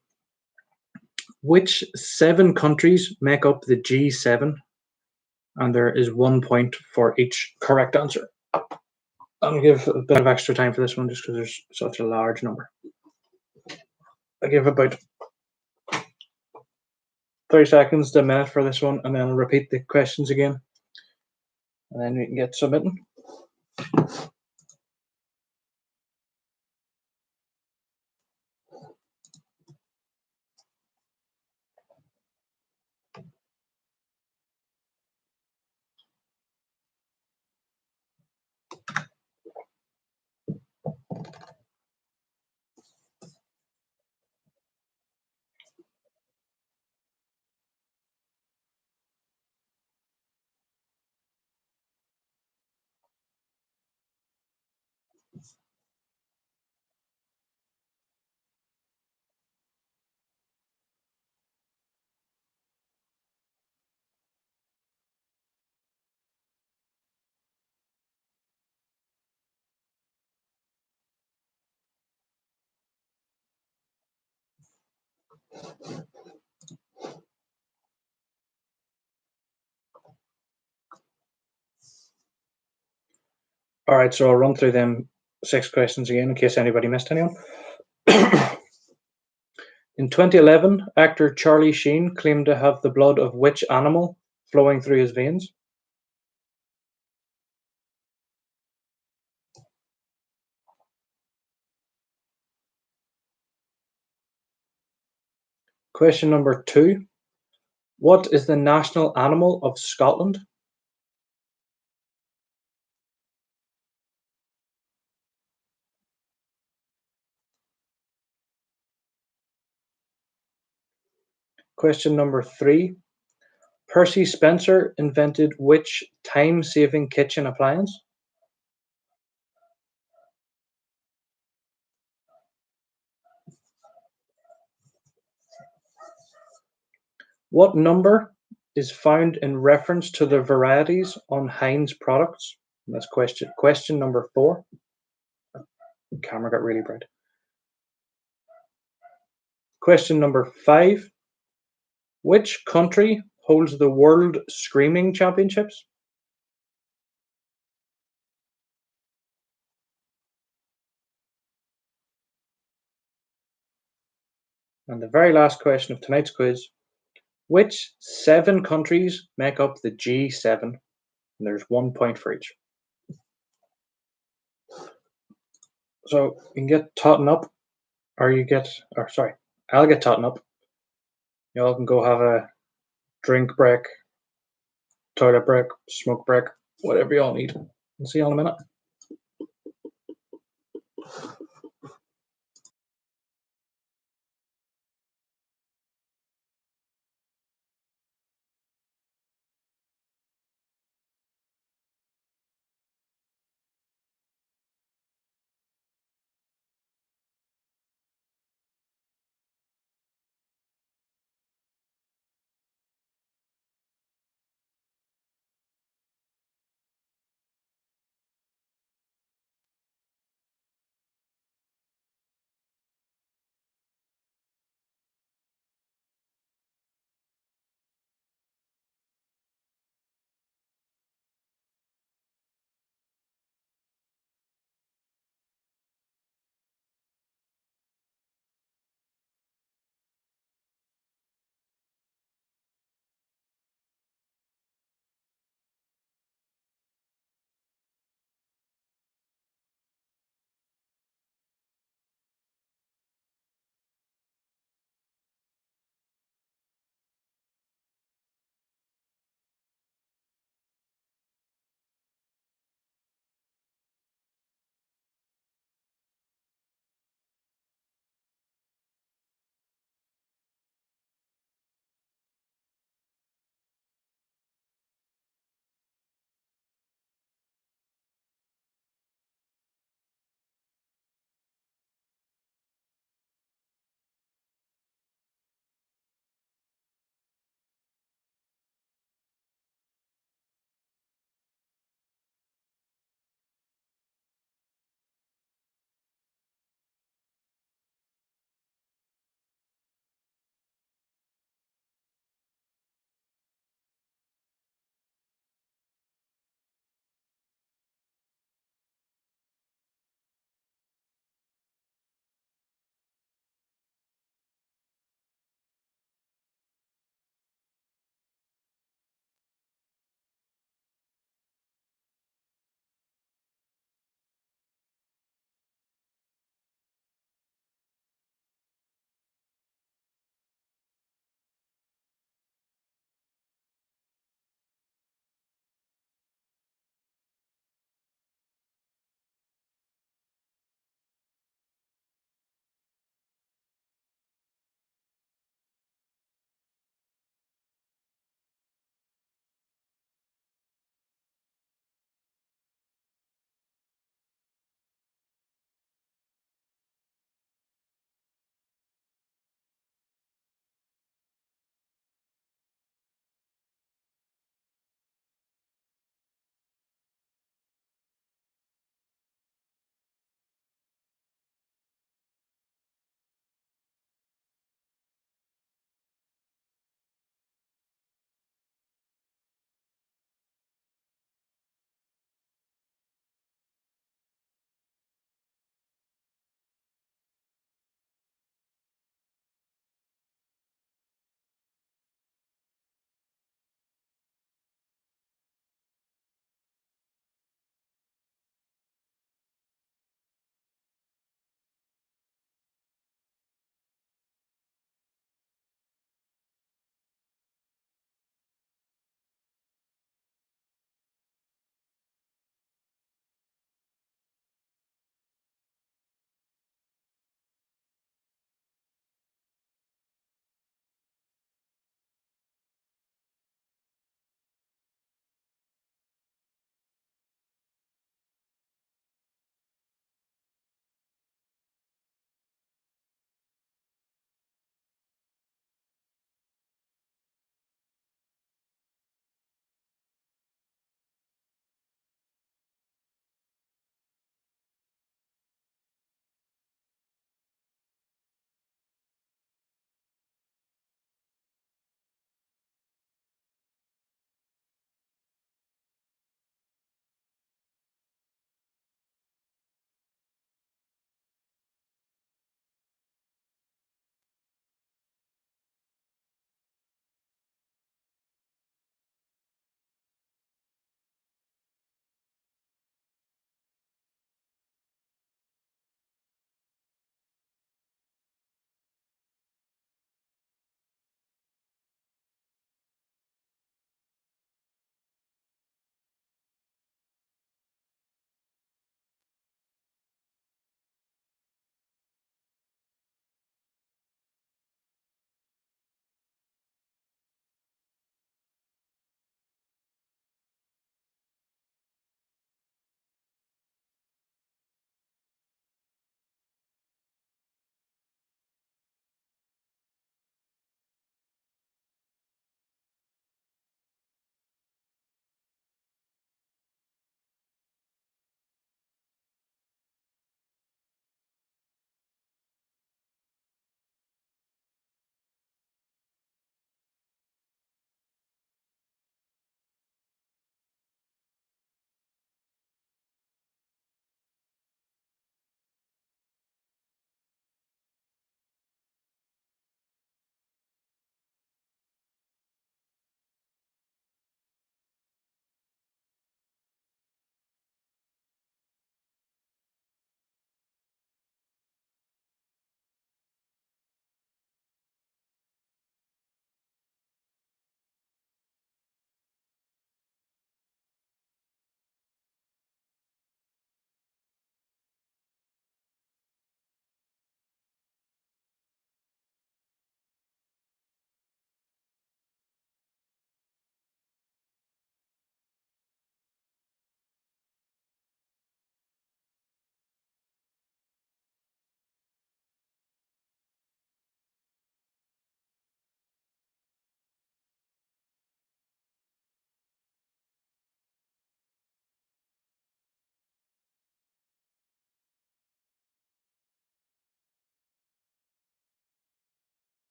Which 7 countries make up the G7? And there is 1 point for each correct answer. I'll give a bit of extra time for this one just because there's such a large number. I give about 30 seconds to a minute for this one, and then I'll repeat the questions again. And then we can get submitting. All right, so I'll run through them 6 questions again in case anybody missed anyone. In 2011, actor Charlie Sheen claimed to have the blood of which animal flowing through his veins? Question number 2. What is the national animal of Scotland? Question number 3. Percy Spencer invented which time-saving kitchen appliance? What number is found in reference to the varieties on Heinz products? And that's question number 4. The camera got really bright. Question number 5. Which country holds the World Screaming Championships? And the very last question of tonight's quiz. Which 7 countries make up the G7? And there's 1 point for each. So you can get totting up, or I'll get totting up. You all can go have a drink break, toilet break, smoke break, whatever you all need. I'll see you all in a minute.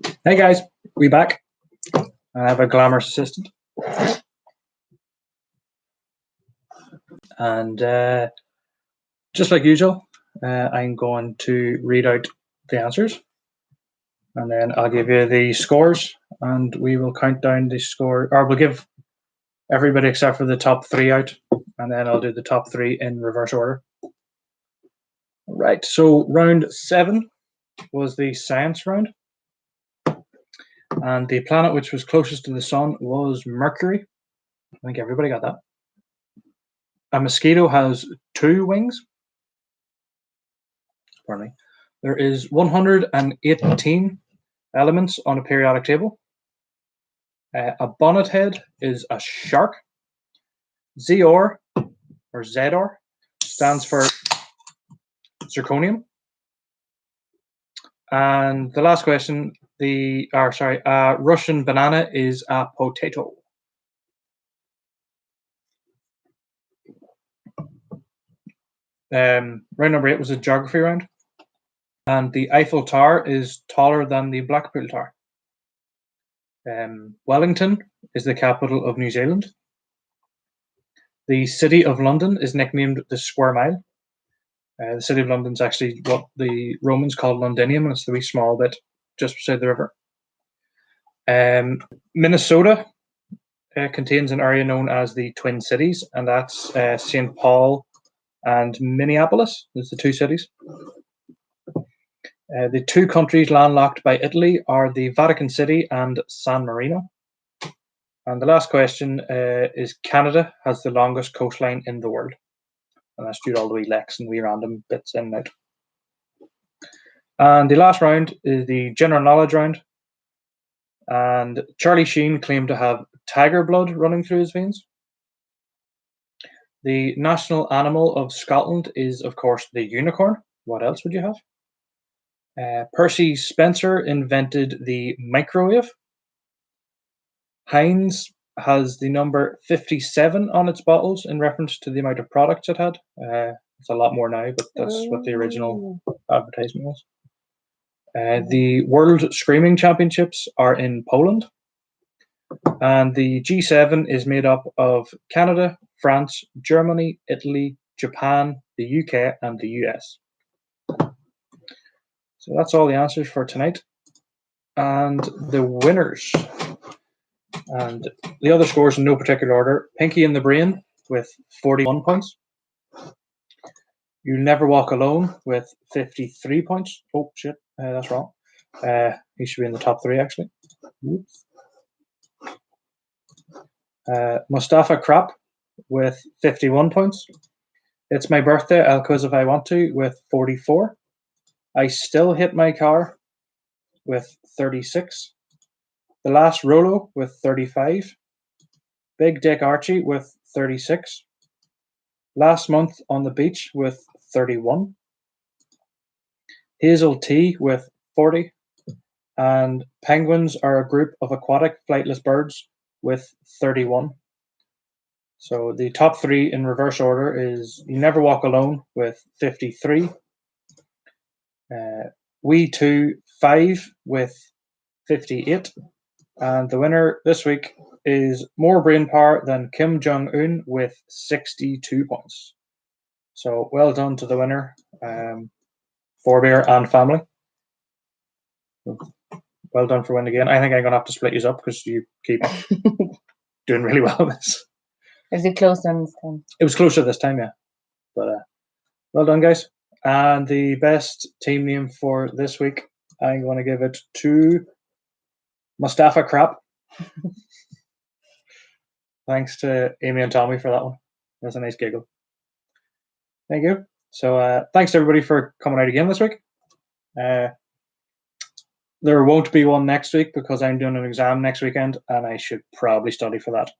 Hey guys, we back. I have a glamorous assistant. And just like usual, I'm going to read out the answers. And then I'll give you the scores, and we will count down the score, or we'll give everybody except for the top three out, and then I'll do the top three in reverse order. Right, so round 7 was the science round. And the planet which was closest to the sun was Mercury. I think everybody got that. A mosquito has 2 wings. Pardon me. There is 118 elements on a periodic table. A bonnet head is a shark. Zor, or Zedor, stands for zirconium. And the last question, Russian banana is a potato. Round number 8 was a geography round. And the Eiffel Tower is taller than the Blackpool Tower. Wellington is the capital of New Zealand. The city of London is nicknamed the Square Mile. The city of London is actually what the Romans called Londinium, and it's the wee small bit just beside the river. Minnesota contains an area known as the Twin Cities, and that's St. Paul and Minneapolis. Those are the 2 cities. The 2 countries landlocked by Italy are the Vatican City and San Marino. And the last question is Canada has the longest coastline in the world. And that's due to all the wee lecks and wee random bits in and out. And the last round is the general knowledge round. And Charlie Sheen claimed to have tiger blood running through his veins. The national animal of Scotland is, of course, the unicorn. What else would you have? Percy Spencer invented the microwave. Heinz has the number 57 on its bottles in reference to the amount of products it had. It's a lot more now, but that's what the original advertisement was. The World Screaming Championships are in Poland. And the G7 is made up of Canada, France, Germany, Italy, Japan, the UK, and the US. So that's all the answers for tonight. And the winners. And the other scores in no particular order. Pinky in the Brain with 41 points. You Never Walk Alone with 53 points. Oh, shit. That's wrong. He should be in the top 3, actually. Oops. Mustafa Krap with 51 points. It's My Birthday, I'll Quiz If I Want To with 44. I Still Hit My Car with 36. The Last Rolo with 35. Big Dick Archie with 36. Last Month on the Beach with 31. Hazel T with 40. And Penguins Are a Group of Aquatic Flightless Birds with 31. So the top 3 in reverse order is You Never Walk Alone with 53. We 2 5 with 58. And the winner this week is more brain power than Kim Jong-un with 62 points. So well done to the winner, Forebear and family. Well done for winning again. I think I'm going to have to split you up because you keep doing really well with this. Is it close on this time? It was closer this time, yeah. But well done, guys. And the best team name for this week, I'm going to give it to Mustafa Krap. Thanks to Amy and Tommy for that one. That's a nice giggle. Thank you. So thanks to everybody for coming out again this week. There won't be one next week because I'm doing an exam next weekend and I should probably study for that.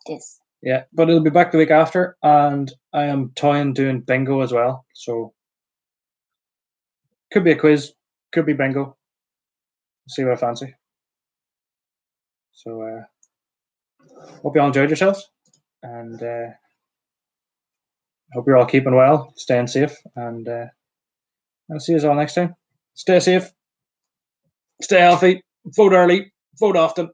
Yes. Yeah, but it'll be back the week after, and I am toying doing bingo as well. So could be a quiz, could be bingo. See what I fancy. So hope you all enjoyed yourselves, and hope you're all keeping well, staying safe, and I'll see you all next time. Stay safe. stay healthy, vote early, vote often.